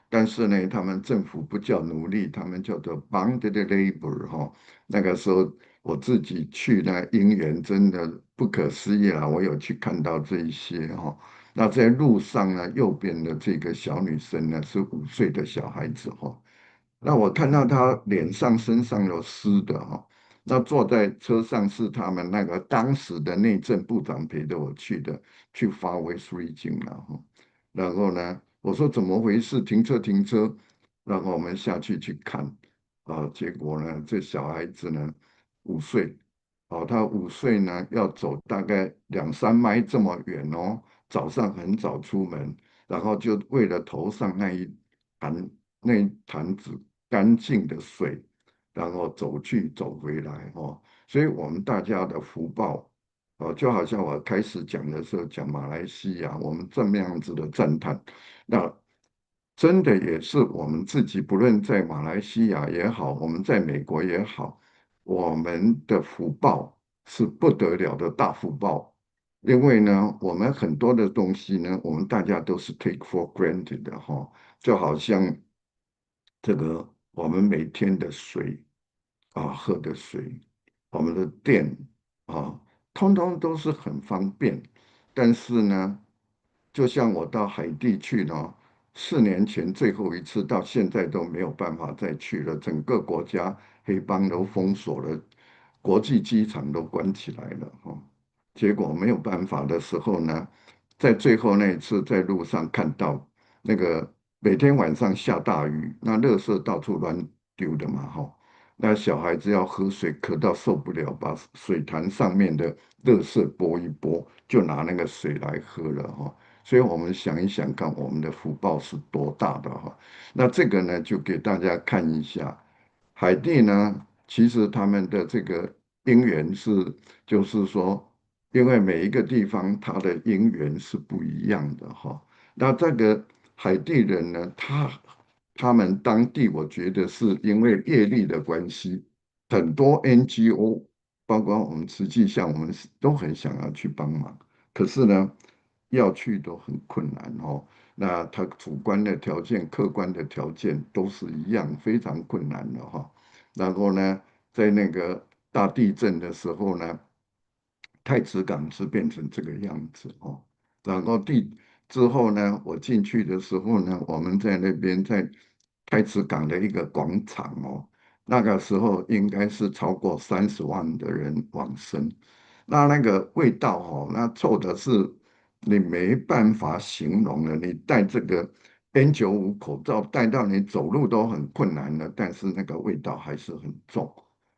但是呢，他们政府不叫奴隶，他们叫做 bonded labor 那个时候我自己去呢，因缘真的不可思议啦，我有去看到这一些那在路上呢，右边的这个小女生呢是5岁的小孩子那我看到她脸上、身上有湿的那坐在车上是他们那个当时的内政部长陪着我去的，去发 West Region 了然后呢，我说怎么回事？停车停车，然后我们下去看结果呢，这小孩子呢五岁他5岁呢要走大概2、3迈这么远早上很早出门，然后就为了头上那一坛子干净的水，然后走去走回来所以我们大家的福报就好像我开始讲的时候讲马来西亚，我们这么样子的赞叹，那真的也是我们自己，不论在马来西亚也好，我们在美国也好，我们的福报是不得了的大福报。因为呢，我们很多的东西呢，我们大家都是 take for granted 的就好像这个我们每天的水喝的水，我们的电啊，通通都是很方便。但是呢，就像我到海地去呢，4年前最后一次，到现在都没有办法再去了。整个国家黑帮都封锁了，国际机场都关起来了结果没有办法的时候呢，在最后那一次在路上看到那个每天晚上下大雨，那垃圾到处乱丢的嘛那小孩子要喝水渴到受不了，把水潭上面的垃圾拨一拨，就拿那个水来喝了所以我们想一想看，我们的福报是多大的那这个呢，就给大家看一下，海地呢，其实他们的这个因缘是，就是说，因为每一个地方它的因缘是不一样的那这个海地人呢，他们当地我觉得是因为业力的关系，很多 NGO，包括我们实际上我们都很想要去帮忙，可是呢，要去都很困难那他主观的条件、客观的条件都是一样，非常困难的然后呢，在那个大地震的时候呢，太子港是变成这个样子然后之后呢，我进去的时候呢，我们在那边在太子港的一个广场那个时候应该是超过30万的人往生。那个味道那臭的是你没办法形容的。你戴这个 N95口罩戴到你走路都很困难了，但是那个味道还是很重。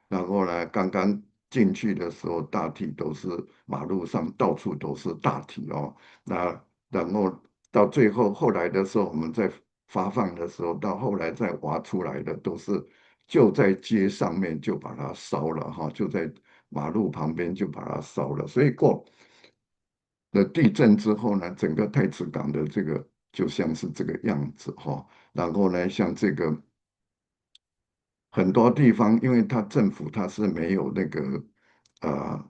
然后呢，刚刚进去的时候，大体都是马路上到处都是大体那然后到最后后来的时候，我们在发放的时候，到后来再挖出来的都是就在街上面就把它烧了就在马路旁边就把它烧了。所以过了地震之后呢，整个太子港的这个就像是这个样子然后呢，像这个很多地方，因为政府它是没有那个呃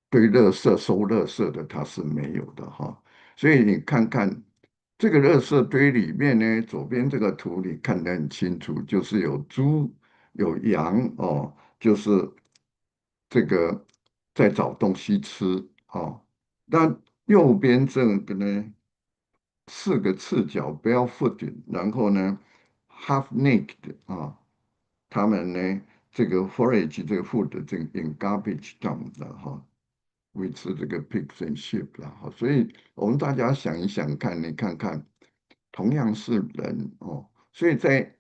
堆垃圾、收垃圾的，它是没有的所以你看看这个垃圾堆里面呢，左边这个图你看得很清楚，就是有猪、有羊就是这个在找东西吃那右边这个呢，4个赤脚 barefooted，然后呢 half naked 他们呢这个 forage 这个 food 这个 in garbage dump 的维持这个 pigs and sheep 啦所以我们大家想一想看，你看看，同样是人所以在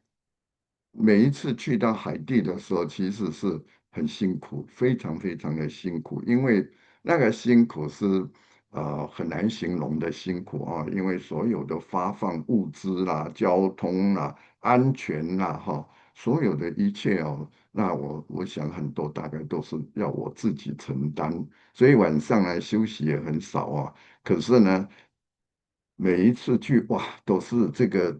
每一次去到海地的时候，其实是很辛苦，非常非常的辛苦，因为那个辛苦是很难形容的辛苦因为所有的发放物资啦、交通啦、安全啦所有的一切那我想很多大概都是要我自己承担，所以晚上呢休息也很少可是呢，每一次去哇，都是这个，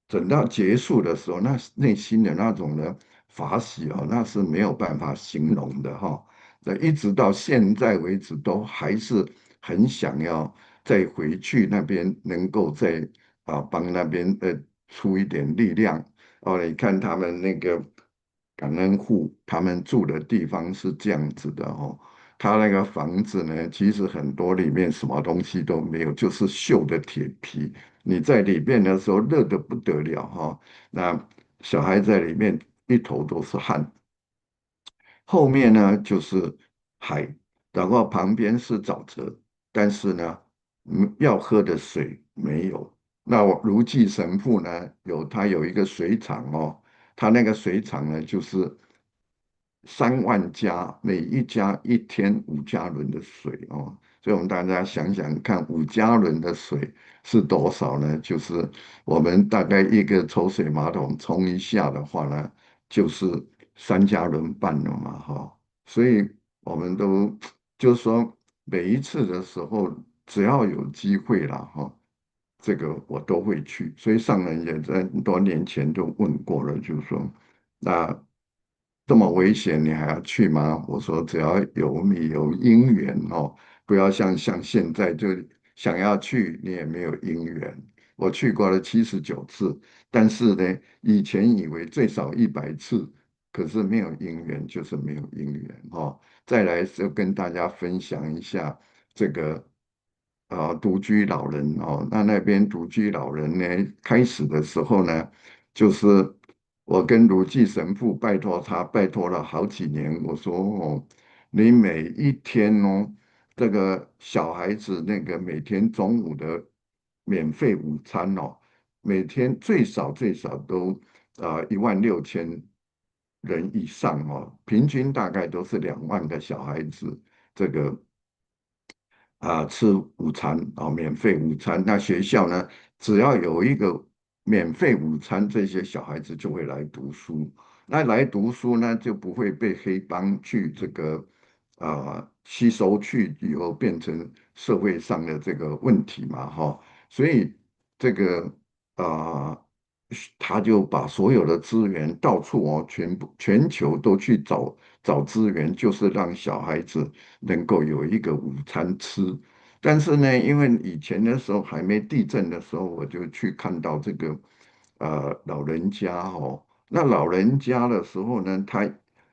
等到结束的时候，那内心的那种的法喜哦，那是没有办法形容的哈。那一直到现在为止，都还是很想要再回去那边，能够再帮那边出一点力量。哦，你看他们那个感恩户，他们住的地方是这样子的哦。他那个房子呢，其实很多里面什么东西都没有，就是锈的铁皮。你在里面的时候热得不得了哈、那小孩在里面一头都是汗。后面呢就是海，然后旁边是沼泽，但是呢，要喝的水没有。那我如记神父呢，他有一个水厂哦，他那个水厂呢就是3万加，每一家一天5加仑的水哦，所以我们大家想想看，5加仑的水是多少呢？就是我们大概一个抽水马桶冲一下的话呢，就是3加仑半了嘛，哈。所以我们都就是说，每一次的时候，只要有机会了哈，这个我都会去。所以上人也在很多年前就问过了，就是说，那这么危险你还要去吗？我说只要你有因缘哦，不要像现在就想要去你也没有因缘。我去过了79次，但是呢，以前以为最少100次，可是没有因缘就是没有因缘哦。再来就跟大家分享一下这个独居老人哦，那边独居老人呢，开始的时候呢，就是我跟卢记神父拜托他，拜托了好几年，我说哦，你每一天哦，这个小孩子那个每天中午的免费午餐哦，每天最少都16000人以上哦，平均大概都是2万个小孩子这个吃午餐免费午餐。那学校呢，只要有一个免费午餐，这些小孩子就会来读书。那来读书呢，就不会被黑帮去这个吸收去以后变成社会上的这个问题嘛，哈。所以这个啊、他就把所有的资源到处全球都去找资源，就是让小孩子能够有一个午餐吃。但是呢，因为以前的时候还没地震的时候，我就去看到这个老人家哦，那老人家的时候呢，他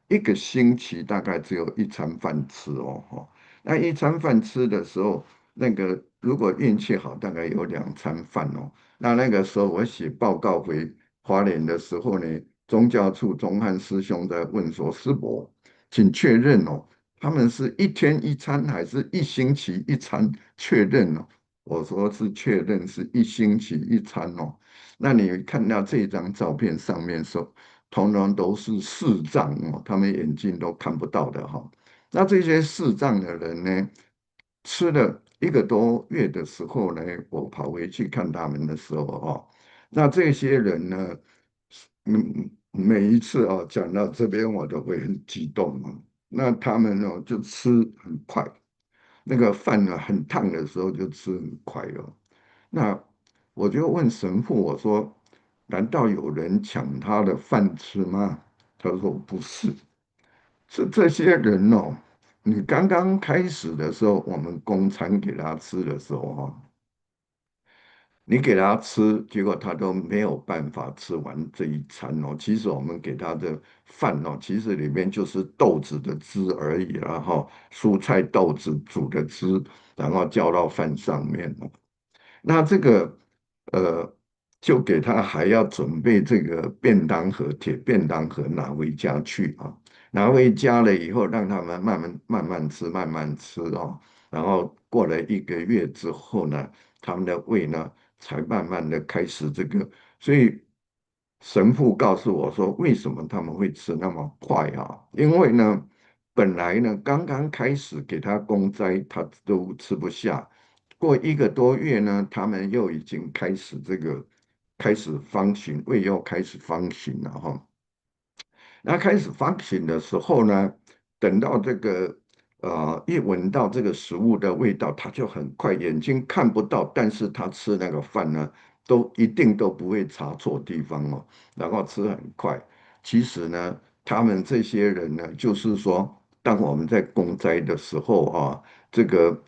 一个星期大概只有一餐饭吃哦，那一餐饭吃的时候，那个如果运气好，大概有2餐饭哦。那个时候我写报告回花莲的时候呢，宗教处中汉师兄在问说：“师伯，请确认哦，他们是一天一餐还是一星期一餐？确认哦。”我说是确认是一星期一餐哦。那你看到这张照片上面说，通通都是视障哦，他们眼睛都看不到的哈。那这些视障的人呢，吃了1个多月的时候呢，我跑回去看他们的时候哦，那这些人呢，每一次哦讲到这边我都会很激动哦。那他们哦就吃很快，那个饭呢很烫的时候就吃很快哦。那我就问神父，我说：“难道有人抢他的饭吃吗？”他说：“不是，是这些人哦。你刚刚开始的时候，我们供餐给他吃的时候，哈，你给他吃，结果他都没有办法吃完这一餐哦。其实我们给他的饭哦，其实里面就是豆子的汁而已啦，哈，蔬菜豆子煮的汁，然后浇到饭上面哦。”那这个呃，就给他还要准备这个便当盒，铁便当盒拿回家去啊。拿回家了以后，让他们慢慢吃，慢慢吃哦。然后过了1个月之后呢，他们的胃呢才慢慢的开始这个。所以神父告诉我说，为什么他们会吃那么快啊？因为呢，本来呢刚刚开始给他供斋，他都吃不下。过1个多月呢，他们又已经开始方形，胃又开始方形了哈。那开始方形的时候呢，等到这个一闻到这个食物的味道，他就很快，眼睛看不到，但是他吃那个饭呢，一定都不会查错地方哦，然后吃很快。其实呢，他们这些人呢，就是说，当我们在公斋的时候啊，这个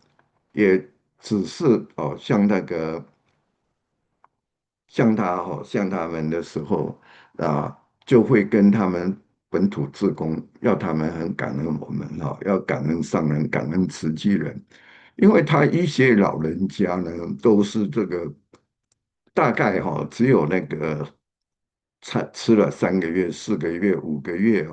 也只是哦，像他们的时候啊，就会跟他们本土志工要他们很感恩我们要感恩上人，感恩慈济人，因为他一些老人家呢，都是这个大概只有那个吃了3个月、4个月、5个月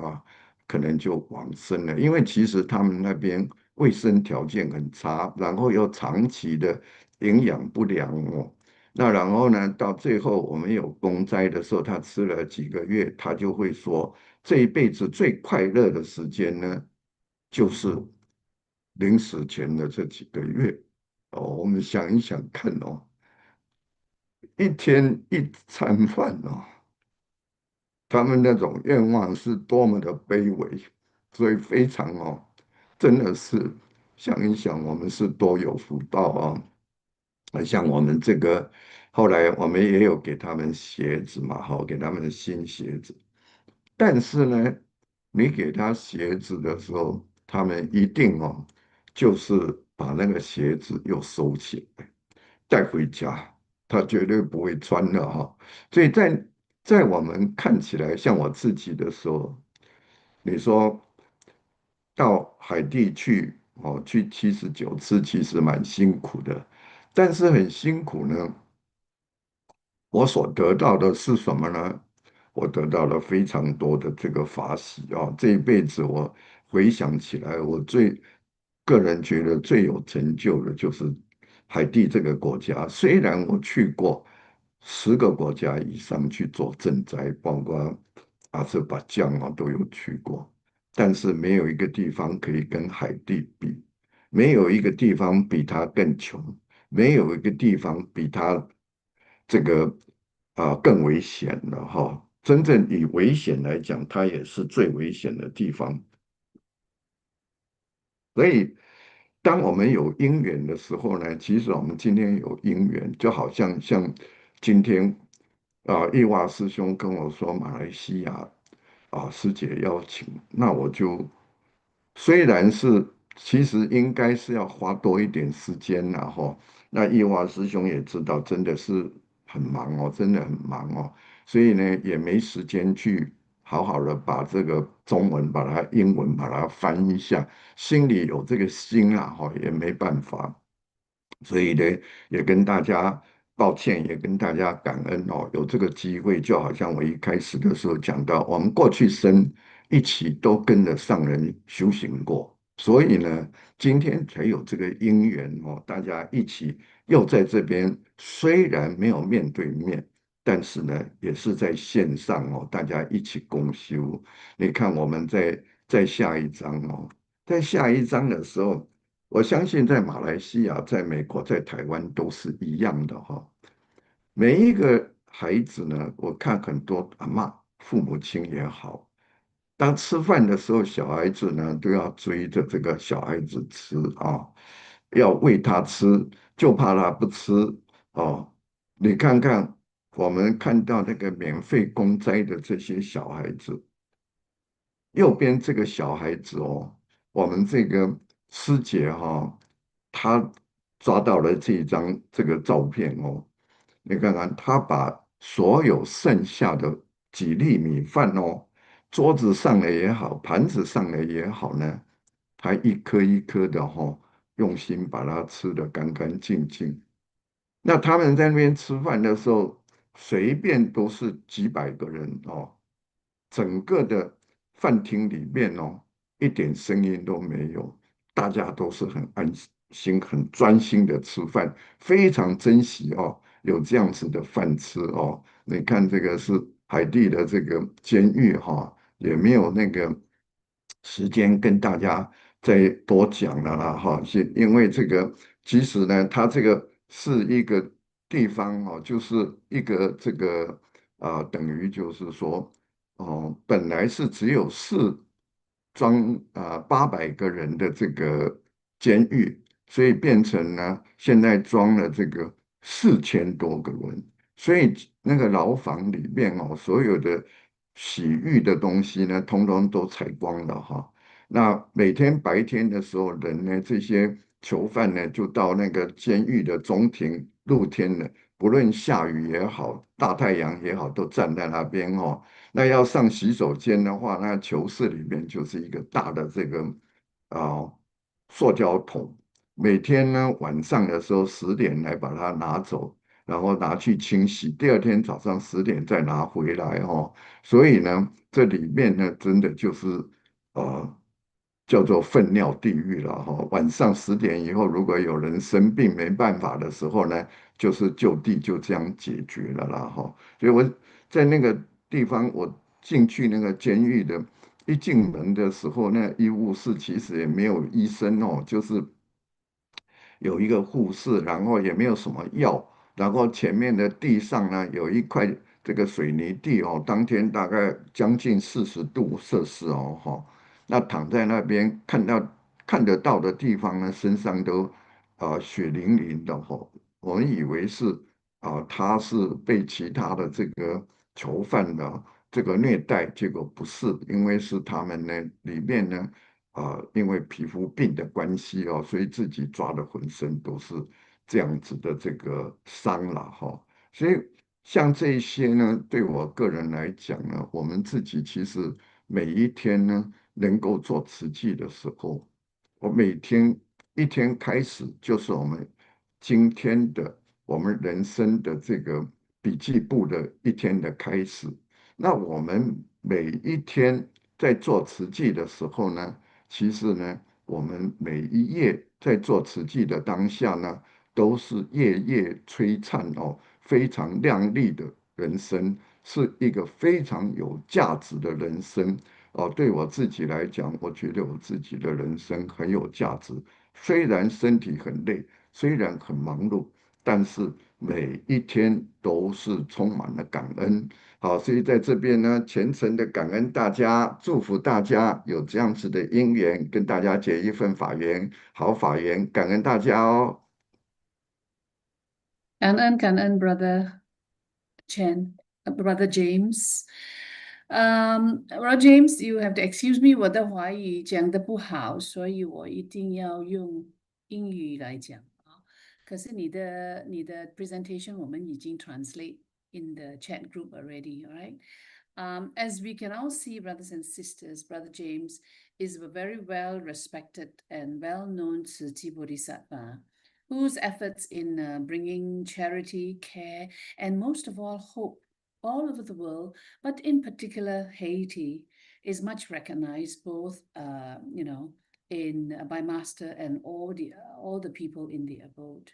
可能就往生了。因为其实他们那边卫生条件很差，然后又长期的营养不良哦。那然后呢，到最后我们有公灾的时候，他吃了几个月，他就会说，这一辈子最快乐的时间呢，就是临死前的这几个月。哦，我们想一想看哦，一天一餐饭哦，他们那种愿望是多么的卑微，所以非常真的是想一想，我们是多有福报啊！像我们这个，后来我们也有给他们鞋子嘛，好，给他们的新鞋子。但是呢，你给他鞋子的时候，他们一定就是把那个鞋子又收起来，带回家，他绝对不会穿的所以在我们看起来，像我自己的时候，你说到海地去去79次，其实蛮辛苦的，但是很辛苦呢。我所得到的是什么呢？我得到了非常多的这个法喜这一辈子我回想起来，个人觉得最有成就的就是海地这个国家。虽然我去过10个国家以上去做赈灾，包括阿塞拜疆都有去过，但是没有一个地方可以跟海地比，没有一个地方比它更穷，没有一个地方比它这个更危险了真正以危险来讲，它也是最危险的地方。所以，当我们有因缘的时候呢，其实我们今天有因缘，就好像今天义华师兄跟我说马来西亚师姐邀请，那我就虽然是其实应该是要花多一点时间然后那义华师兄也知道真的是很忙真的很忙所以呢也没时间去好好的把这个中文把它英文把它翻一下，心里有这个心啦也没办法。所以呢，也跟大家抱歉，也跟大家感恩有这个机会，就好像我一开始的时候讲到，我们过去生一起都跟着上人修行过，所以呢，今天才有这个因缘大家一起又在这边，虽然没有面对面，但是呢，也是在线上大家一起共修。你看，我们在下一章在下一章的时候。我相信在马来西亚、在美国、在台湾都是一样的每一个孩子呢，我看很多阿嬷、父母亲也好，当吃饭的时候，小孩子呢都要追着这个小孩子吃要喂他吃，就怕他不吃哦。你看看，我们看到那个免费公斋的这些小孩子。右边这个小孩子我们这个师姐她抓到了这一张这个照片你看看，她把所有剩下的几粒米饭桌子上的也好，盘子上的也好呢，她一颗一颗的用心把它吃得干干净净。那他们在那边吃饭的时候，随便都是几百个人整个的饭厅里面一点声音都没有，大家都是很安心、很专心的吃饭，非常珍惜有这样子的饭吃你看这个是海地的这个监狱也没有那个时间跟大家再多讲了啦是因为这个其实呢，它这个是一个地方就是一个这个等于就是说本来是只有装800个人的这个监狱，所以变成呢现在装了这个4000多个人，所以那个牢房里面哦，所有的洗浴的东西呢，通通都采光了哈。那每天白天的时候，人呢这些囚犯呢就到那个监狱的中庭露天的，不论下雨也好，大太阳也好，都站在那边哦。那要上洗手间的话，那囚室里面就是一个大的这个啊、塑胶桶，每天呢晚上的时候10点来把它拿走，然后拿去清洗，第二天早上10点再拿回来哦。所以呢，这里面呢真的就是呃叫做粪尿地狱了哈、晚上10点以后，如果有人生病没办法的时候呢，就是就地就这样解决了啦哈、所以我在那个地方，我进去那个监狱的，一进门的时候，那医务室其实也没有医生哦，就是有一个护士，然后也没有什么药，然后前面的地上呢有一块这个水泥地哦，当天大概将近40度摄氏哦，哈，那躺在那边看得到的地方呢，身上都血淋淋的哈，我们以为是他是被其他的这个囚犯的这个虐待，结果不是，因为是他们呢里面呢因为皮肤病的关系哦，所以自己抓的浑身都是这样子的这个伤了哈。所以像这些呢，对我个人来讲呢，我们自己其实每一天呢，能够做慈济的时候，我每天一天开始就是我们今天的我们人生的这个笔记簿的一天的开始。那我们每一天在做慈济的时候呢，其实呢，我们每一页在做慈济的当下呢，都是夜夜璀璨哦，非常亮丽的人生，是一个非常有价值的人生哦。对我自己来讲，我觉得我自己的人生很有价值，虽然身体很累，虽然很忙碌，但是每一天都是充满了感恩。好，所以在这边呢，虔诚的感恩大家，祝福大家有这样子的因缘，跟大家结一份法缘，好法缘，感恩大家哦。感恩，Brother Chen, Brother James. Brother James, you have to excuse me，我的华语讲的不好，所以我一定要用英语来讲啊。可是你的 presentation 我们已经 translate in the chat group already, all right? As we can all see, brothers and sisters, Brother James is a very well respected and well known Tzu Chi Bodhisattva, whose efforts in bringing charity, care, and most of all, hope all over the world, but in particular Haiti, is much recognized both, by Master and all the people in the abode.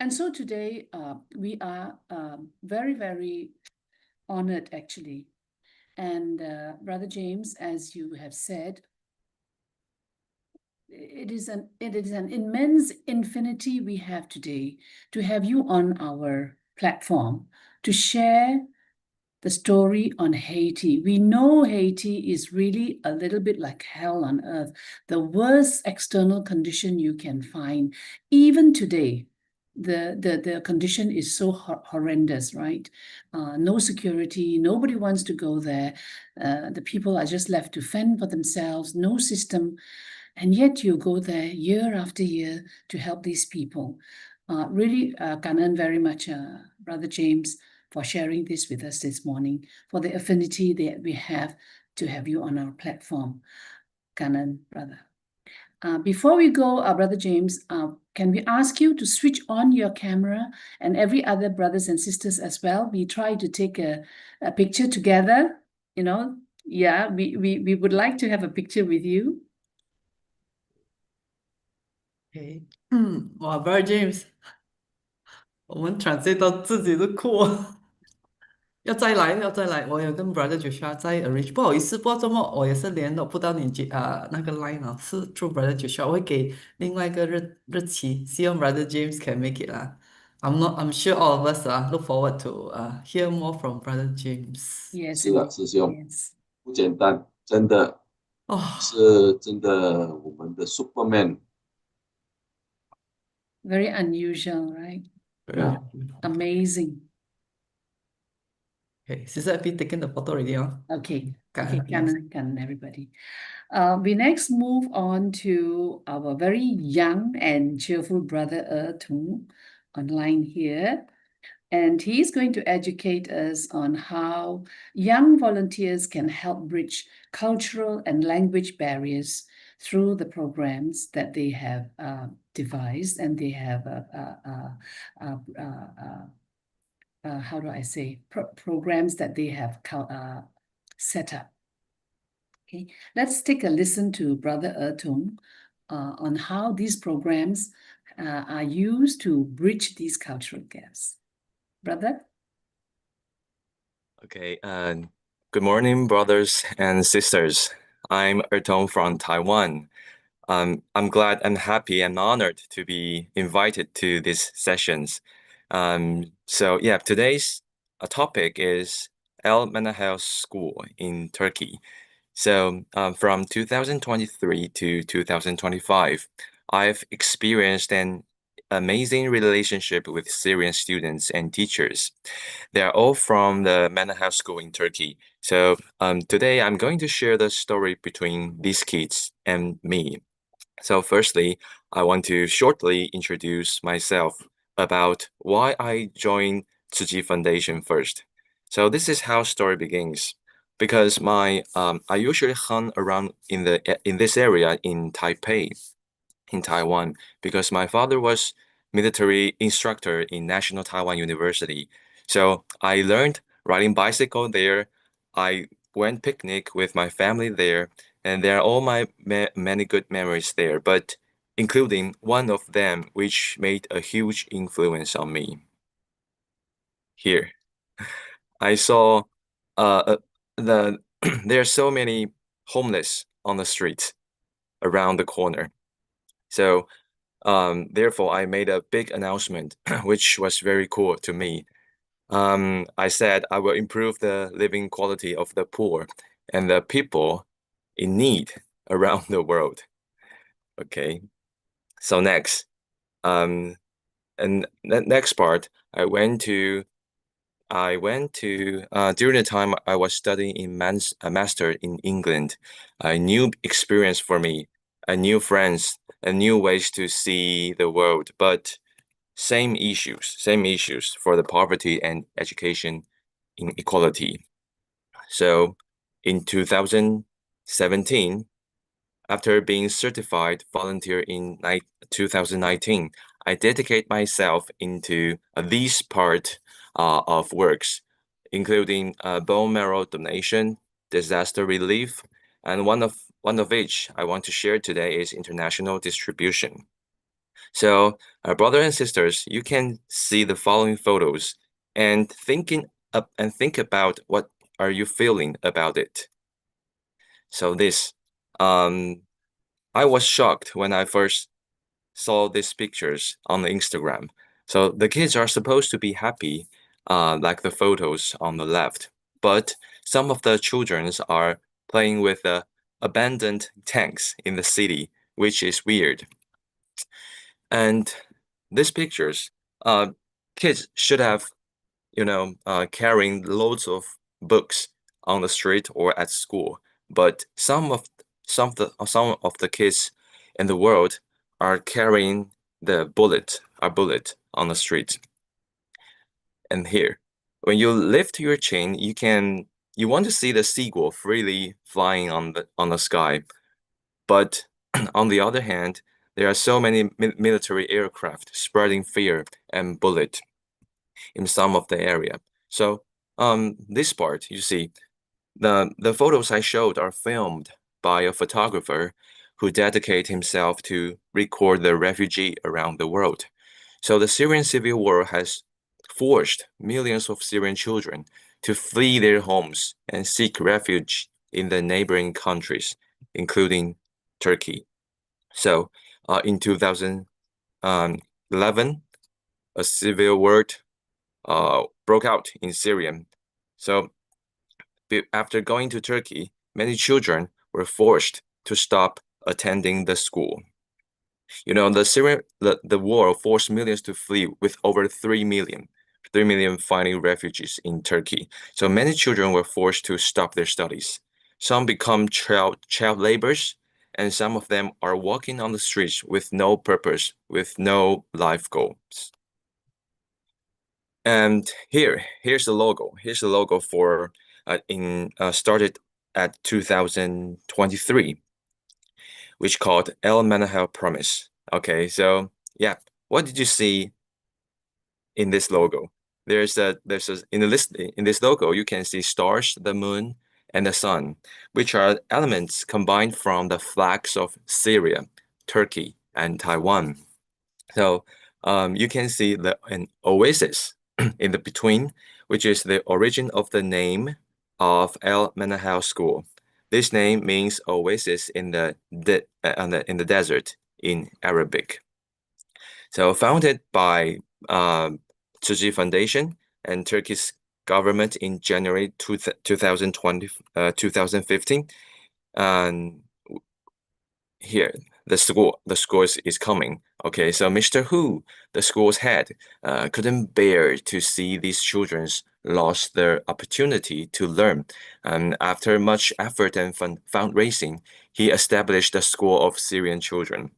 And so today we are very, very honored actually. And Brother James, as you have said, it is an immense infinity we have today to have you on our platform to share the story on Haiti. We know Haiti is really a little bit like hell on earth, the worst external condition you can find. Even today, the condition is so horrendous, right? No security, nobody wants to go there. The people are just left to fend for themselves, no system. And yet you go there year after year to help these people. Really, Kanan very much, Brother James, for sharing this with us this morning, for the affinity that we have to have you on our platform. Kanan, brother. Before we go, Brother James, can we ask you to switch on your camera and every other brothers and sisters as well? We try to take a picture together, Yeah, we would like to have a picture with you. OK，哇，Brother James，我们 translate 到自己都哭啊。要再来，要再来。我有跟 Brother Joshua 在 arrange，不好意思，不知道周末我也是联络不到你那个 line 啊，是 through Brother Joshua，我会给另外一个日期，希望 Brother James can make it 啦。I'm sure all of us look forward to hear more from Brother James. Yes, 是的， indeed. 师兄 Yes. 不简单，真的哦，是真的我们的 Superman。 Very unusual, right? Yeah. Amazing. Okay, Sister Effie taken the photo already, huh? Okay. Okay, Can everybody. We next move on to our very young and cheerful brother Er-Tong online here. And he's going to educate us on how young volunteers can help bridge cultural and language barriers through the programs that they have devised, and they have how do I say, programs that they have set up. Okay, let's take a listen to Brother Er-Tong on how these programs are used to bridge these cultural gaps. Brother? Okay, good morning, brothers and sisters. I'm Er-Tong from Taiwan. I'm glad and happy and honored to be invited to these sessions. So yeah, today's topic is Manahil School in Turkey. So from 2023 to 2025, I've experienced an amazing relationship with Syrian students and teachers. They are all from the Manahil School in Turkey. So today I'm going to share the story between these kids and me. So firstly, I want to shortly introduce myself about why I joined Tzu Foundation first. So this is how story begins. Because I usually hung around in this area in Taipei, in Taiwan, because my father was military instructor in National Taiwan University. So I learned riding bicycle there. I went picnic with my family there, and there are all my many good memories there, but including one of them which made a huge influence on me. Here, I saw the there are so many homeless on the streets around the corner. So therefore, I made a big announcement, which was very cool to me. I said I will improve the living quality of the poor and the people in need around the world. Okay, so next, and the next part, I went to during the time I was studying in a master in England, a new experience for me, a new friends, a new ways to see the world, but same issues for the poverty and education inequality. So in 2017, after being certified volunteer in 2019, I dedicate myself into these part of works, including bone marrow donation, disaster relief, and one of which I want to share today is international distribution. So, brothers and sisters, you can see the following photos and think about what are you feeling about it. So this, I was shocked when I first saw these pictures on the Instagram. So the kids are supposed to be happy, like the photos on the left, but some of the children are playing with abandoned tanks in the city, which is weird. And these pictures, kids should have, carrying loads of books on the street or at school. But some of the kids in the world are carrying a bullet on the street. And here, when you lift your chain, you want to see the seagull freely flying on the sky. But on the other hand, there are so many military aircraft spreading fear and bullet in some of the area. So this part, you see, the photos I showed are filmed by a photographer who dedicated himself to record the refugee around the world. So the Syrian civil war has forced millions of Syrian children to flee their homes and seek refuge in the neighboring countries, including Turkey. So in 2011, a civil war broke out in Syria. So after going to Turkey, many children were forced to stop attending the school. You know, the war forced millions to flee, with over 3 million finding refugees in Turkey. So many children were forced to stop their studies. Some become child laborers, and some of them are walking on the streets with no purpose, with no life goals. And here's the logo. Here's the logo for started at 2023, which called El Manahil Promise. Okay, so yeah, what did you see in this logo? There's a in this logo you can see stars, the moon, and the sun, which are elements combined from the flags of Syria, Turkey, and Taiwan. So you can see an oasis in the between, which is the origin of the name of El Manahil School. This name means oasis in the desert in Arabic. So founded by Tzu Foundation and Turkish government in January 2015. And here the school is coming. Okay, so Mr. Hu, the school's head, couldn't bear to see these children lost their opportunity to learn. And after much effort and fundraising, he established the School of Syrian Children.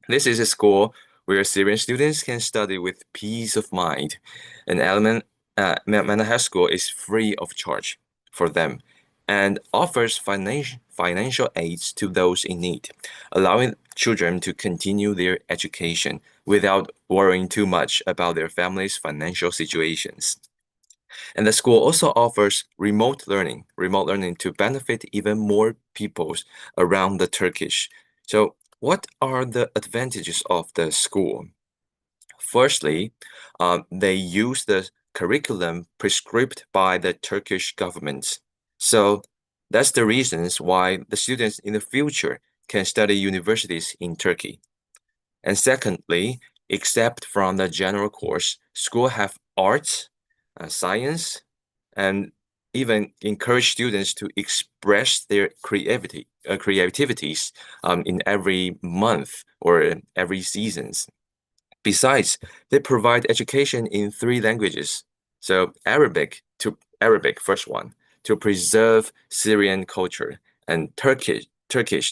This is a school where Syrian students can study with peace of mind. An Manahil School is free of charge for them and offers financial aids to those in need, allowing children to continue their education without worrying too much about their family's financial situations. And the school also offers remote learning to benefit even more people around the Turkish. So what are the advantages of the school? Firstly, they use the curriculum prescribed by the Turkish government. So that's the reasons why the students in the future can study universities in Turkey. And secondly, except from the general course, school have arts, science, and even encourage students to express their creativities in every month or every seasons. Besides, they provide education in 3 languages. So Arabic, first one, to preserve Syrian culture, and Turkish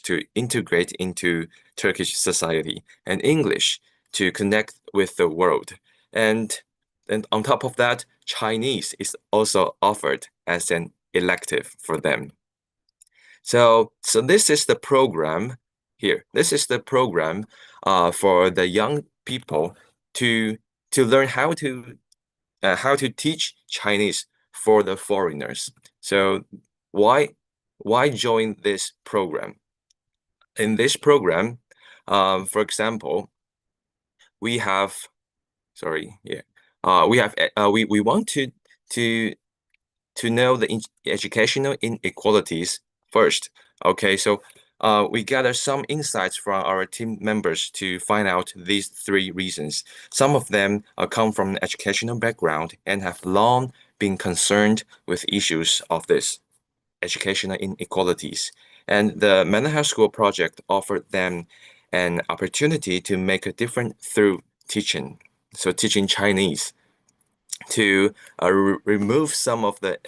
to integrate into Turkish society, and English to connect with the world. And on top of that, Chinese is also offered as an elective for them. So this is the program here. This is the program for the young people to learn how to teach Chinese for the foreigners. So why join this program? In this program, for example, we have we want to know the educational inequalities first. Okay, so we gather some insights from our team members to find out these 3 reasons. Some of them come from an educational background and have long been concerned with issues of this educational inequalities. And the Manahil School project offered them an opportunity to make a difference through teaching. So teaching Chinese to remove some of the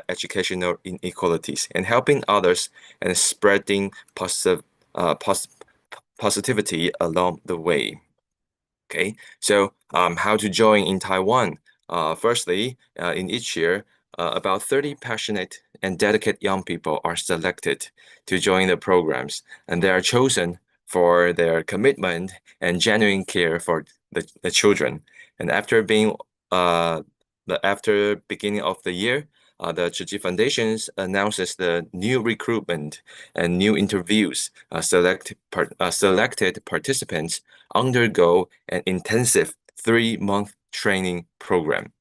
educational inequalities and helping others and spreading positivity along the way. Okay, so how to join in Taiwan? Firstly, in each year, about 30 passionate and dedicated young people are selected to join the programs, and they are chosen for their commitment and genuine care for the children. And after beginning of the year, the Tzu Foundations announces the new recruitment and new interviews. Selected participants undergo an intensive 3-month training program,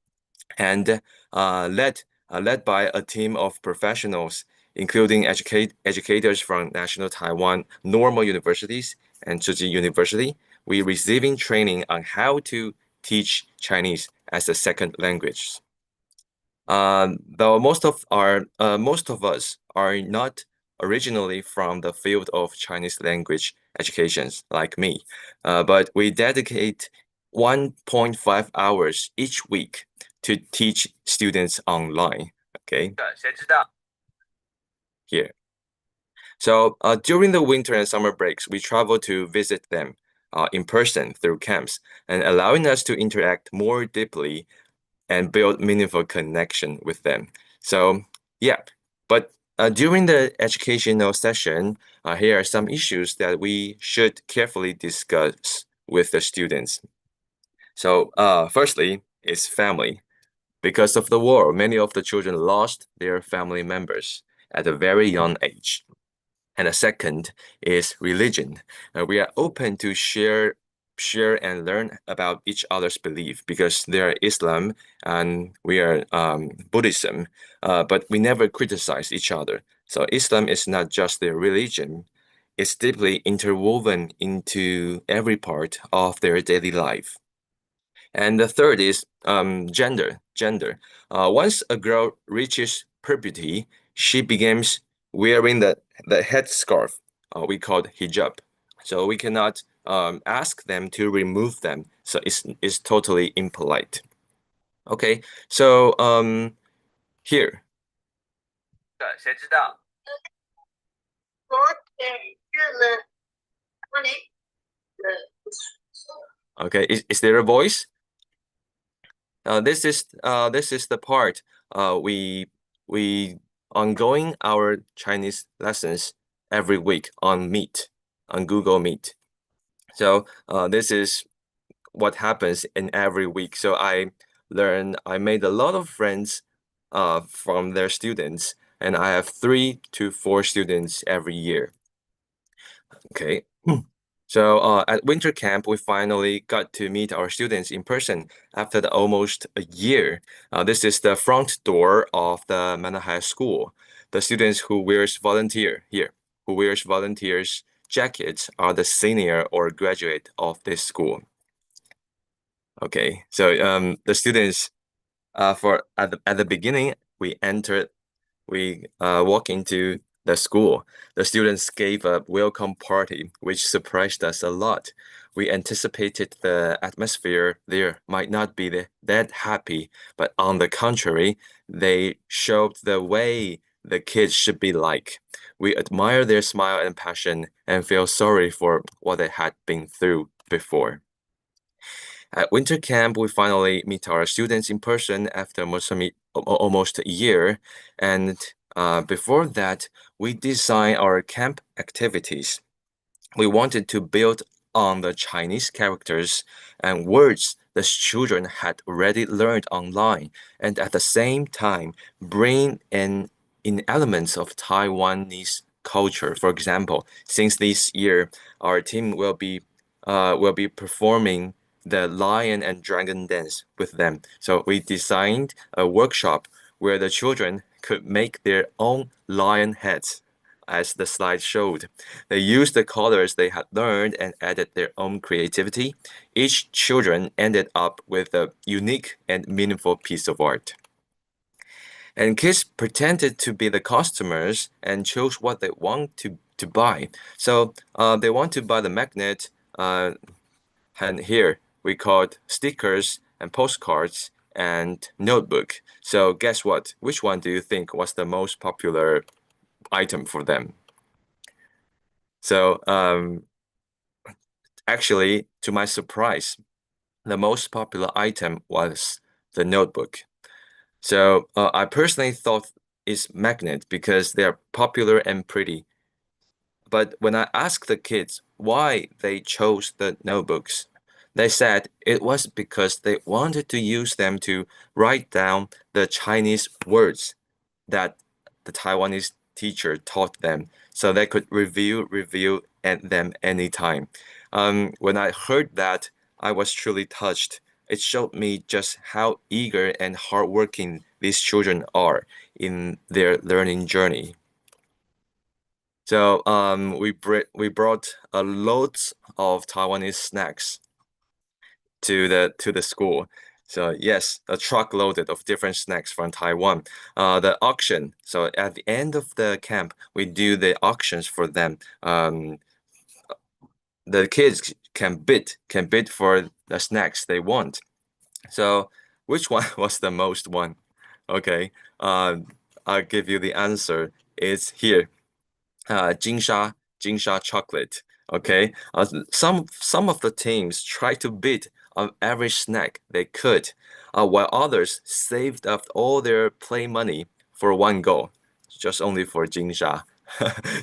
and led by a team of professionals, including educators from National Taiwan Normal Universities and Tzu University. We receiving training on how to teach Chinese as a second language. Though most of us are not originally from the field of Chinese language education, like me, but we dedicate 1.5 hours each week to teach students online. Okay. Here. So during the winter and summer breaks, we travel to visit them in person through camps, and allowing us to interact more deeply and build meaningful connection with them. So yeah, but during the educational session, here are some issues that we should carefully discuss with the students. So firstly is family. Because of the war, many of the children lost their family members at a very young age. And the second is religion. We are open to share and learn about each other's belief because they are Islam and we are Buddhism, but we never criticize each other. So Islam is not just their religion, it's deeply interwoven into every part of their daily life. And the third is gender. Once a girl reaches puberty, she begins wearing the headscarf we called hijab. So we cannot ask them to remove them. So it's totally impolite. Okay, so here. Okay, is there a voice? This is the part we ongoing our Chinese lessons every week on Google Meet. So this is what happens in every week. So I made a lot of friends from their students, and I have 3 to 4 students every year. Okay. So at winter camp, we finally got to meet our students in person after almost a year. This is the front door of the Manahil school. The students who wears volunteers jackets are the senior or graduate of this school. Okay, so the students at the beginning we walk into the school. The students gave a welcome party, which surprised us a lot. We anticipated the atmosphere there might not be that happy, but on the contrary, they showed the way the kids should be like. We admire their smile and passion and feel sorry for what they had been through before. At winter camp, we finally meet our students in person after almost a year. And before that, we designed our camp activities. We wanted to build on the Chinese characters and words the children had already learned online, and at the same time, bring in elements of Taiwanese culture. For example, since this year, our team will be performing the lion and dragon dance with them. So we designed a workshop where the children could make their own lion heads, as the slide showed. They used the colors they had learned and added their own creativity. Each children ended up with a unique and meaningful piece of art. And kids pretended to be the customers and chose what they want to buy. So they want to buy the magnet, and here we called stickers and postcards and notebook. So guess what? Which one do you think was the most popular item for them? So actually, to my surprise, the most popular item was the notebook. So I personally thought it's magnet because they are popular and pretty. But when I asked the kids why they chose the notebooks, they said it was because they wanted to use them to write down the Chinese words that the Taiwanese teacher taught them, so they could review them anytime. When I heard that, I was truly touched. It showed me just how eager and hardworking these children are in their learning journey. So we brought loads of Taiwanese snacks to the school. So yes, a truck loaded of different snacks from Taiwan. The auction. So at the end of the camp, we do the auctions for them. The kids can bid for the snacks they want. So which one was the most one? Okay, I'll give you the answer. It's here. Jingsha chocolate. Okay, some of the teams tried to bid on every snack they could, while others saved up all their play money for one goal, just only for Jingsha.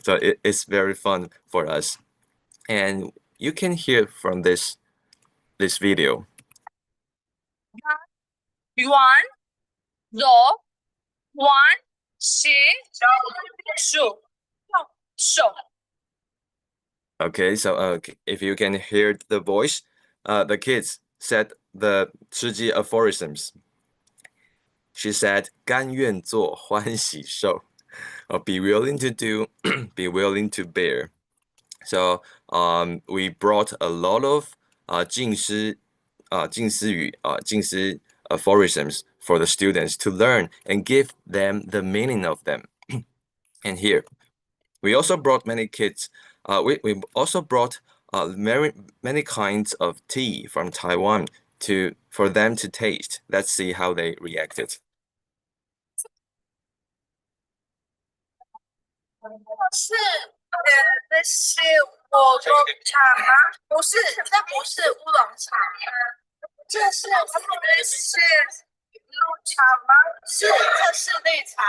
So it's very fun for us, and you can hear from this video. Yuan, Zo, Wan, Xi, Shu, Shou. Okay, so if you can hear the voice, the kids said the 吃鸡 aphorisms. She said, 甘愿做欢喜受, be willing to do, be willing to bear. So we brought a lot of 近思语, 近思 aphorisms for the students to learn and give them the meaning of them. And here, we also brought many kids. We also brought many kinds of tea from Taiwan for them to taste. Let's see how they reacted. 是那是乌龙茶吗？不是，这不是乌龙茶，这是绿茶吗？是，这是绿茶，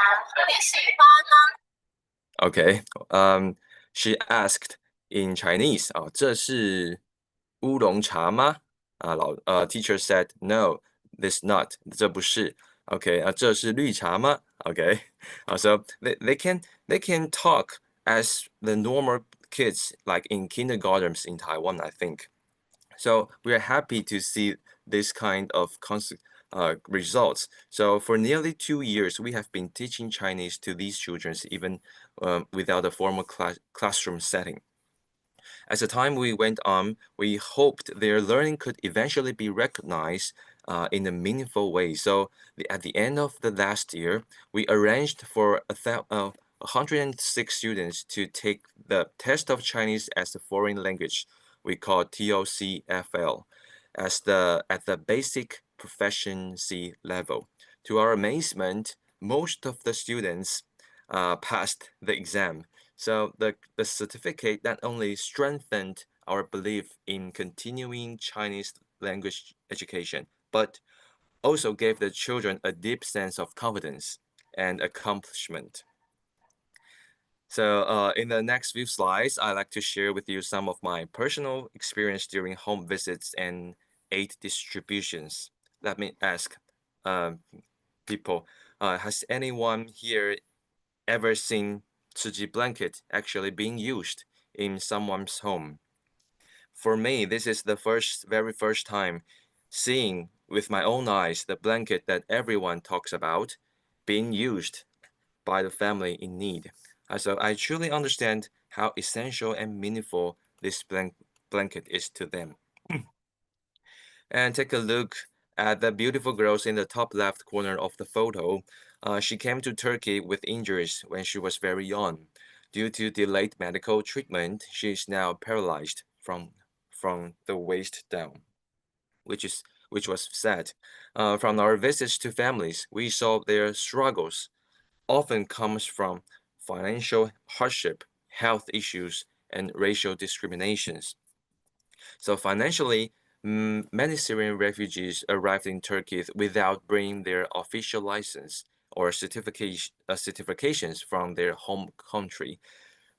你喜欢吗？ Okay, she asked in Chinese, 这是乌龙茶吗? Teacher said, no, this not, 这不是. Okay, 这是绿茶吗? Okay, so they can talk as the normal kids, like in kindergartens in Taiwan, I think. So we are happy to see this kind of results. So for nearly 2 years, we have been teaching Chinese to these children, even without a formal classroom setting. As the time we went on, we hoped their learning could eventually be recognized in a meaningful way. So at the end of the last year, we arranged for 106 students to take the test of Chinese as a foreign language, we call TOCFL, at the basic proficiency level. To our amazement, most of the students passed the exam. So the certificate not only strengthened our belief in continuing Chinese language education, but also gave the children a deep sense of confidence and accomplishment. So in the next few slides, I'd like to share with you some of my personal experience during home visits and aid distributions. Let me ask people, has anyone here ever seen 吃鸡 blanket actually being used in someone's home? For me, this is the very first time seeing with my own eyes the blanket that everyone talks about being used by the family in need. So I truly understand how essential and meaningful this blanket is to them. And take a look at the beautiful girl in the top left corner of the photo. She came to Turkey with injuries when she was very young. Due to delayed medical treatment, she is now paralyzed from the waist down, which was sad. From our visits to families, we saw their struggles often comes from financial hardship, health issues, and racial discriminations. So financially, many Syrian refugees arrived in Turkey without bringing their official license or certifications from their home country.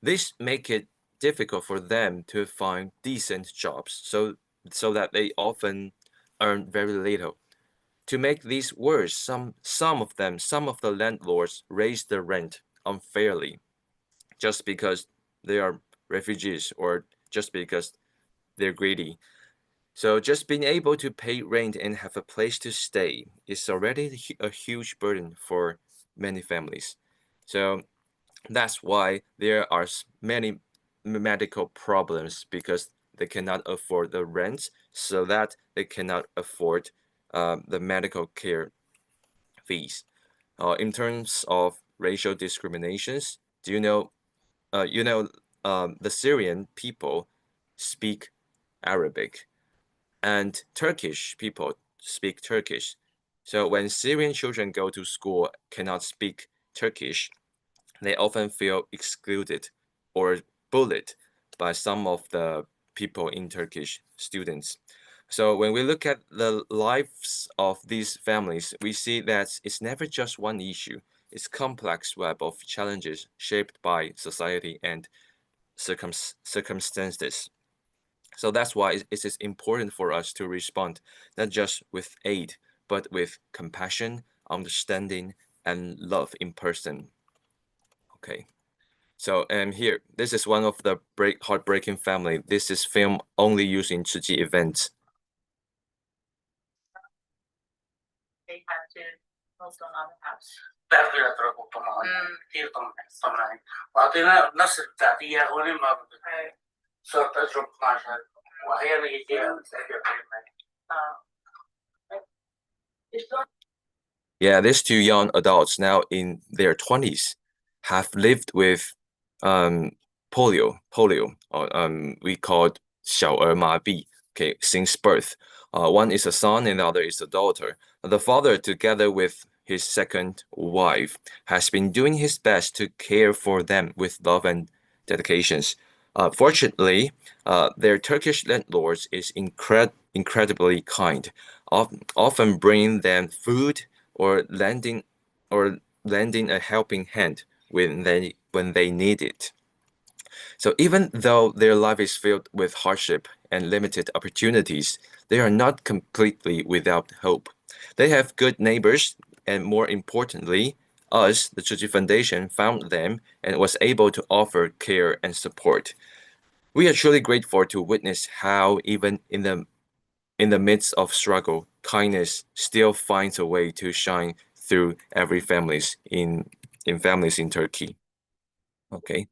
This make it difficult for them to find decent jobs, so that they often earn very little. To make these worse, some of the landlords raise the rent unfairly, just because they are refugees or just because they're greedy. So just being able to pay rent and have a place to stay is already a huge burden for many families. So that's why there are many medical problems, because they cannot afford the rent, so that they cannot afford the medical care fees. In terms of racial discriminations, do you know, the Syrian people speak Arabic and Turkish people speak Turkish. So when Syrian children go to school cannot speak Turkish, they often feel excluded or bullied by some of the people in Turkish students. So when we look at the lives of these families, we see that it's never just one issue. It's complex web of challenges shaped by society and circumstances. So that's why it is important for us to respond not just with aid, but with compassion, understanding, and love in person. Okay. So here, this is one of the heartbreaking family. This is film only used in Tzu Chi events. They have to post on other apps. Yeah, these two young adults now in their 20s have lived with polio, or we call it 小儿麻痹, okay, since birth. One is a son and the other is a daughter. The father, together with his second wife, has been doing his best to care for them with love and dedications. Fortunately, their Turkish landlords is incredibly kind, often bringing them food or lending a helping hand when they need it. So even though their life is filled with hardship and limited opportunities, they are not completely without hope. They have good neighbors, and more importantly, us, the Tzu Chi Foundation, found them and was able to offer care and support. We are truly grateful to witness how even in the midst of struggle, kindness still finds a way to shine through every families in Turkey. Okay.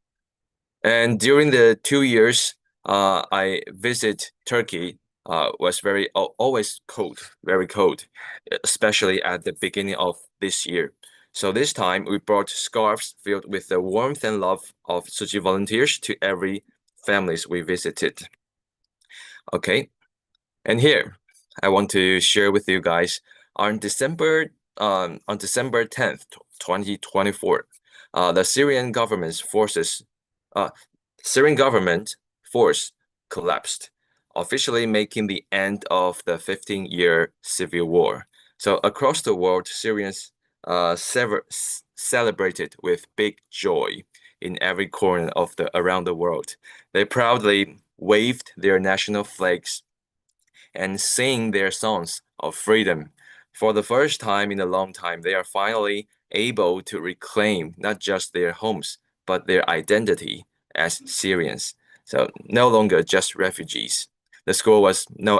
And during the 2 years I visit Turkey, was always cold, very cold, especially at the beginning of this year. So this time we brought scarves filled with the warmth and love of Tzu Chi volunteers to every families we visited. Okay, and here I want to share with you guys on December 10th, 2024, the Syrian government force collapsed, officially making the end of the 15-year civil war. So across the world, Syrians celebrated with big joy in every corner of around the world. They proudly waved their national flags and sing their songs of freedom. For the first time in a long time, they are finally able to reclaim not just their homes, but their identity as Syrians. So no longer just refugees. The school was no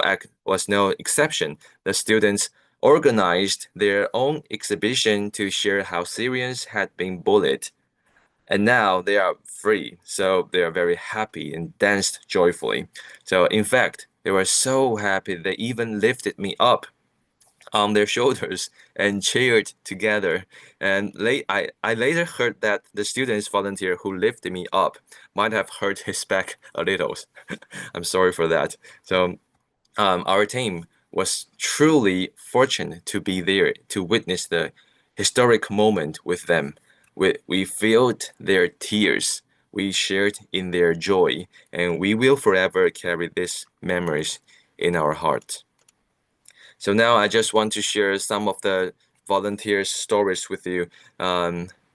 exception. The students organized their own exhibition to share how Syrians had been bullied. And now they are free, so they are very happy and danced joyfully. So in fact, they were so happy they even lifted me up on their shoulders and cheered together. And I later heard that the students volunteer who lifted me up might have hurt his back a little. I'm sorry for that. So our team was truly fortunate to be there to witness the historic moment with them. We felt their tears, we shared in their joy, and we will forever carry these memories in our hearts. So now I just want to share some of the volunteers' stories with you.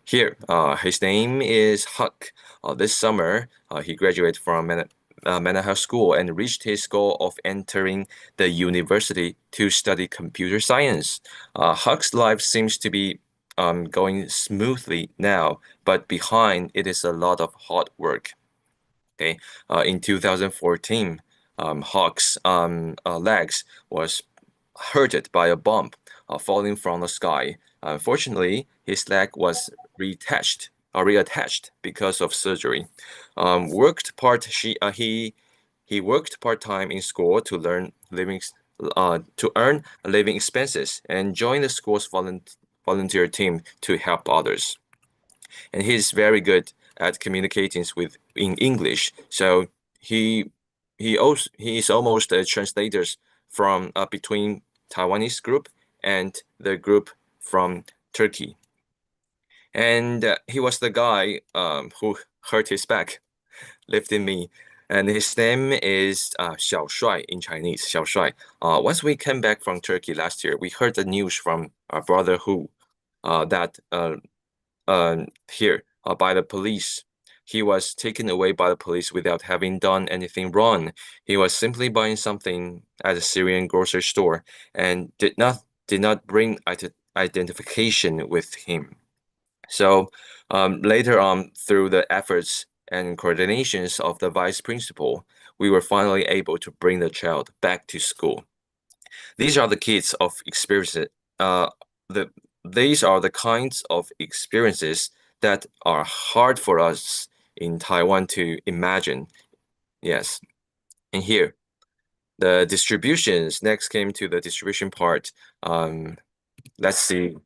Here, his name is Huck. This summer, he graduated from Manahil School and reached his goal of entering the university to study computer science. Huck's life seems to be going smoothly now, but behind it is a lot of hard work. Okay, in 2014, Huck's legs was hurted by a bomb falling from the sky. Unfortunately, his leg was reattached because of surgery. He worked part-time in school to learn to earn living expenses and join the school's volunteer team to help others. And he's very good at communicating in English. So he is almost a translator from between Taiwanese group and the group from Turkey. And he was the guy who hurt his back, lifting me. And his name is Xiao Shuai in Chinese, Xiao Shuai. Once we came back from Turkey last year, we heard the news from our brother Hu that here by the police. He was taken away by the police without having done anything wrong. He was simply buying something at a Syrian grocery store and did not bring identification with him. So later on, through the efforts and coordinations of the vice principal, we were finally able to bring the child back to school. These are the kids of experiences. These are the kinds of experiences that are hard for us in Taiwan to imagine. Yes, and here, the distributions. Next came to the distribution part. Let's see.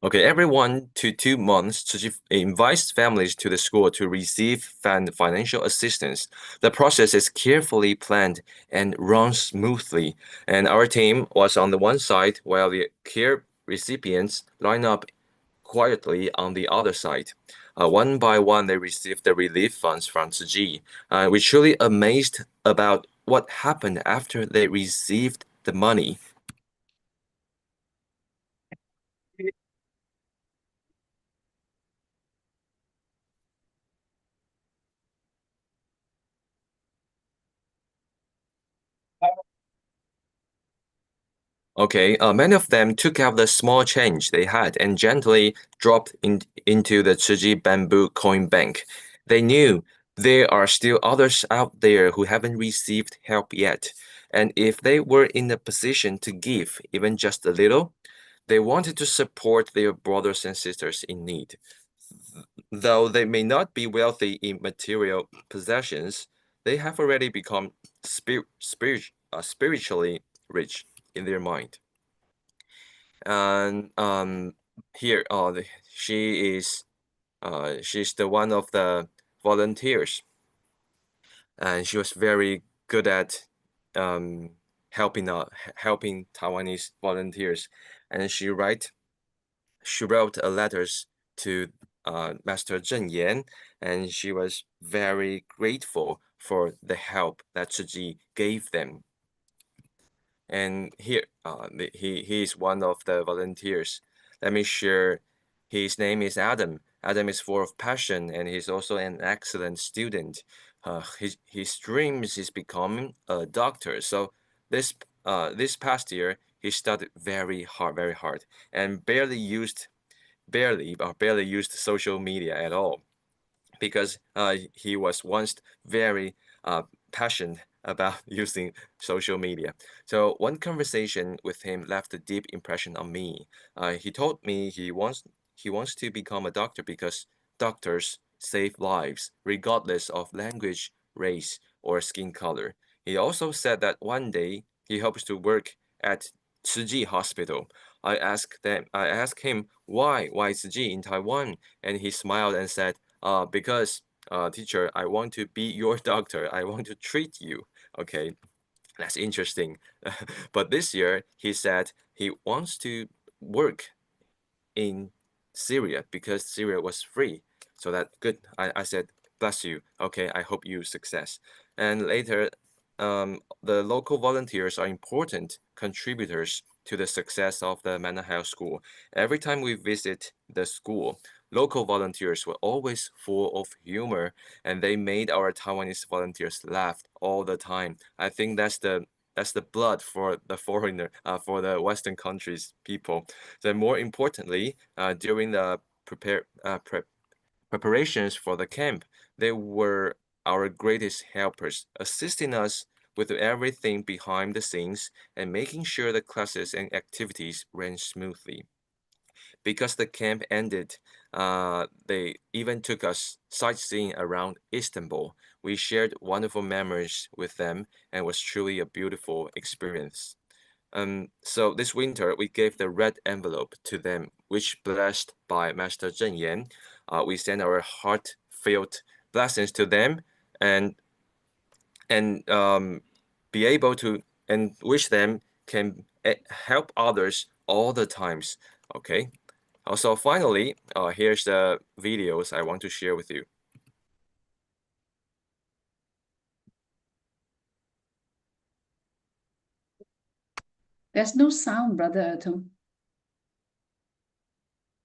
Okay, every 1 to 2 months, Tzu invites families to the school to receive financial assistance. The process is carefully planned and runs smoothly. And our team was on the one side, while the care recipients line up quietly on the other side. One by one, they received the relief funds from Tzu. We're truly amazed about what happened after they received the money. Okay, many of them took out the small change they had and gently dropped into the Tzu bamboo coin bank. They knew there are still others out there who haven't received help yet. And if they were in a position to give even just a little, they wanted to support their brothers and sisters in need. Though they may not be wealthy in material possessions, they have already become spiritually rich in their mind. And here, she's the one of the volunteers, and she was very good at helping Taiwanese volunteers, and she wrote letters to Master Zheng Yan, and she was very grateful for the help that Tzu gave them. And here, he is one of the volunteers. Let me share. His name is Adam. Adam is full of passion, and he's also an excellent student. His dreams is becoming a doctor. So this past year, he studied very hard, and barely used social media at all, because he was once very passionate about using social media. So one conversation with him left a deep impression on me. He told me he wants to become a doctor because doctors save lives regardless of language, race, or skin color. He also said that one day he hopes to work at Tzu Hospital. I asked him why Tzu in Taiwan, and he smiled and said, because teacher, I want to be your doctor. I want to treat you. Okay, that's interesting. But this year, he said he wants to work in Syria because Syria was free. So that good. I said, bless you. Okay, I hope you success. And later, the local volunteers are important contributors to the success of the Manahil school. Every time we visit the school, local volunteers were always full of humor, and they made our Taiwanese volunteers laugh all the time. I think that's the blood for the foreigner, for the Western countries people. Then more importantly, during the preparations for the camp, they were our greatest helpers, assisting us with everything behind the scenes and making sure the classes and activities ran smoothly. because the camp ended, they even took us sightseeing around Istanbul. We shared wonderful memories with them, and it was truly a beautiful experience. So this winter, we gave the red envelope to them, which blessed by Master Zhen Yan. We sent our heartfelt blessings to them, and be able to and wish them can help others all the times. Okay. Also, finally, here's the videos I want to share with you. There's no sound, Brother Er-Tong.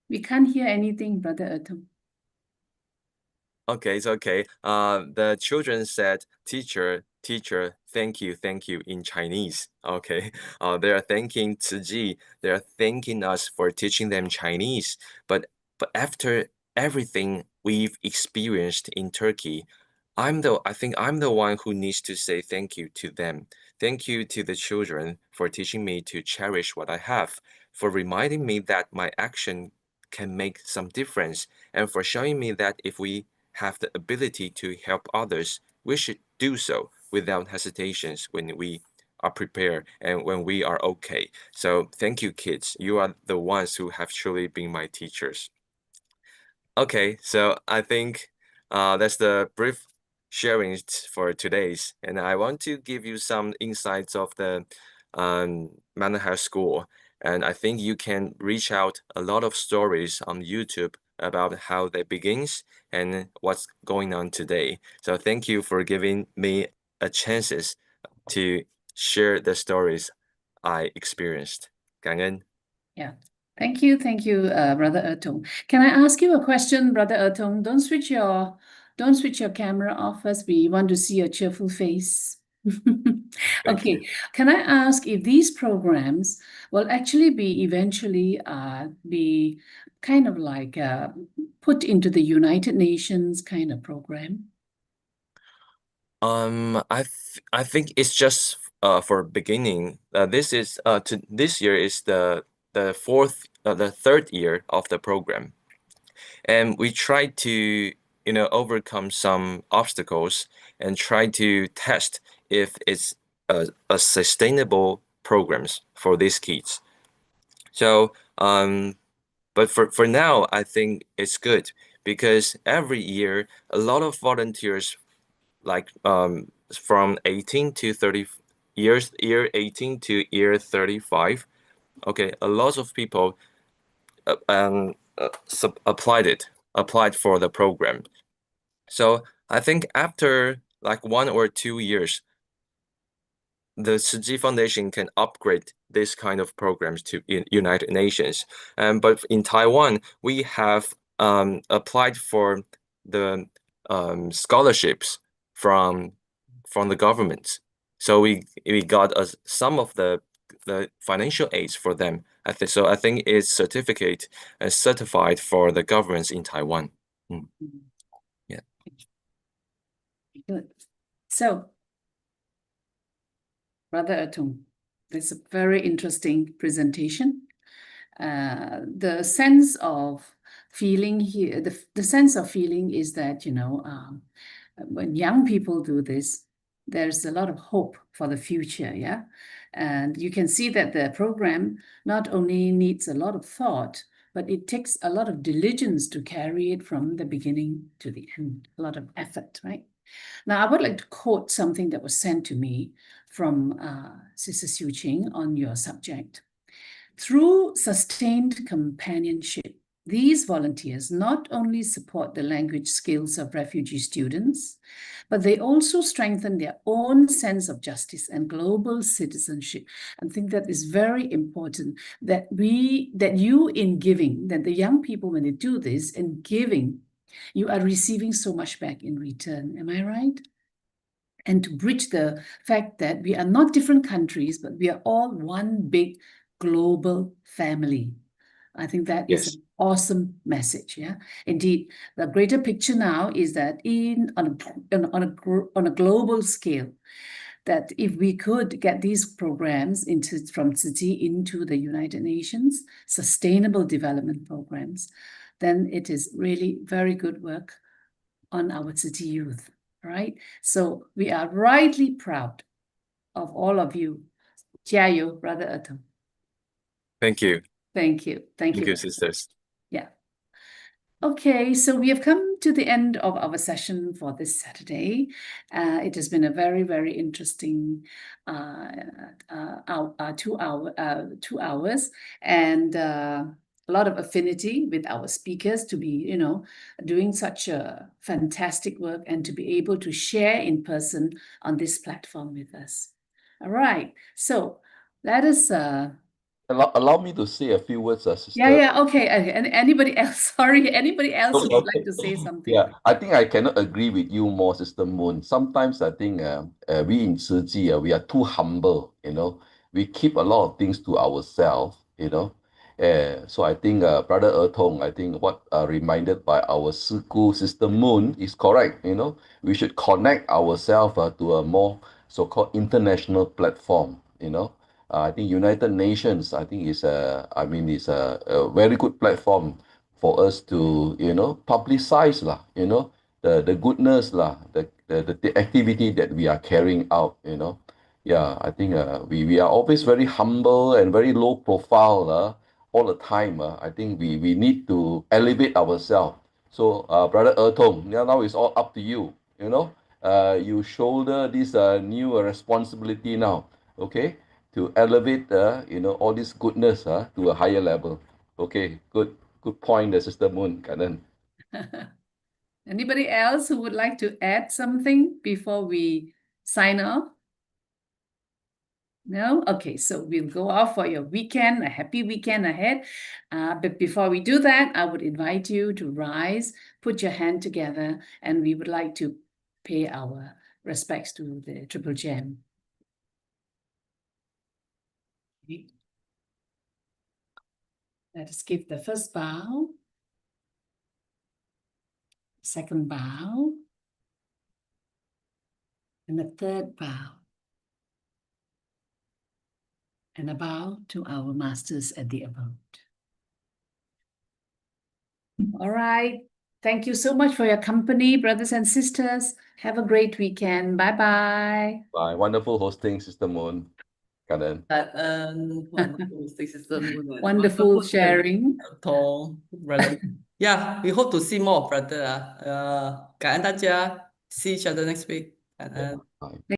We can't hear anything, Brother Er-Tong. Okay, it's okay. The children said, teacher, teacher, thank you in Chinese. Okay. They are thanking Tzu Ji. They are thanking us for teaching them Chinese. But after everything we've experienced in Turkey, I think I'm the one who needs to say thank you to them. Thank you to the children for teaching me to cherish what I have, for reminding me that my action can make some difference, and for showing me that if we have the ability to help others, we should do so without hesitations when we are prepared and when we are okay. So thank you, kids. You are the ones who have truly been my teachers. Okay, so I think that's the brief sharing for today's, and I want to give you some insights of the Manahil School, and I think you can reach out a lot of stories on YouTube about how they begins and what's going on today. So thank you for giving me a chances to share the stories I experienced. 感恩. Yeah. Thank you, Brother Er-Tong. Can I ask you a question, Brother Er-Tong? Don't switch your camera off first. We want to see your cheerful face. Okay. Can I ask if these programs will actually be eventually be kind of like put into the United Nations kind of program? I think it's just for beginning. This year is the third year of the program, and we try to overcome some obstacles and try to test if it's a sustainable programs for these kids. So but for now, I think it's good because every year a lot of volunteers, like from 18 to 30 years, year 18 to year 35. Okay, a lot of people applied for the program. So I think after like 1 or 2 years, the Tzu Ji Foundation can upgrade this kind of programs to United Nations. But in Taiwan, we have applied for the scholarships from the government. So we got some of the financial aids for them. I think it's certified for the governments in Taiwan. Yeah. Good. So, Brother Er-Tong, that's a very interesting presentation. The sense of feeling here, the sense of feeling is that, when young people do this, there's a lot of hope for the future, yeah? And you can see that the program not only needs a lot of thought, but it takes a lot of diligence to carry it from the beginning to the end, a lot of effort, right? Now, I would like to quote something that was sent to me from Sister Siew Ching on your subject. Through sustained companionship, these volunteers not only support the language skills of refugee students, but they also strengthen their own sense of justice and global citizenship. I think that is very important that you in giving, that the young people, when they do this in giving, you are receiving so much back in return. Am I right? And to bridge the fact that we are not different countries, but we are all one big global family. I think that is an awesome message. Yeah, indeed. The greater picture now is that on a global scale, that if we could get these programs from Tzu Chi into the United Nations Sustainable Development Programs, then it is really very good work on our Tzu Chi youth, right? So we are rightly proud of all of you. 加油, Brother Er-Tong. Thank you. Thank you. Thank Thank you. you, sisters. Yeah. Okay, so we have come to the end of our session for this Saturday. It has been a very, very interesting 2 hours, and a lot of affinity with our speakers to be, doing such a fantastic work and to be able to share in person on this platform with us. All right, so let us. Allow me to say a few words, Sister. Yeah, okay. And anybody else? Sorry, anybody else who would like to say something? Yeah, I think I cannot agree with you more, Sister Moon. Sometimes I think we in Tzu Chi, we are too humble, We keep a lot of things to ourselves, So I think Brother Er-Tong, I think what reminded by our Siku, Sister Moon, is correct, We should connect ourselves to a more so-called international platform, I think United Nations, I think is a very good platform for us to, publicize the goodness the activity that we are carrying out, Yeah, I think we are always very humble and very low profile all the time. I think we need to elevate ourselves. So, Brother Er-Tong, now it's all up to you, you shoulder this new responsibility now, okay? To elevate, all this goodness to a higher level. Okay, good point, Sister Moon. Kanan. Anybody else who would like to add something before we sign off? No? Okay, so we'll go off for your weekend, a happy weekend ahead. But before we do that, I would invite you to rise, put your hand together, and we would like to pay our respects to the Triple Gem. Let us give the first bow, second bow, and the third bow. And a bow to our masters at the abode. All right. Thank you so much for your company, brothers and sisters. Have a great weekend. Bye-bye. Bye. Wonderful hosting, Sister Moon. Kanan. Wonderful, Sister Moon. Wonderful sharing. Er-Tong, brother. Yeah, we hope to see more, brother. 感恩大家 see each other next week. 感恩。Bye.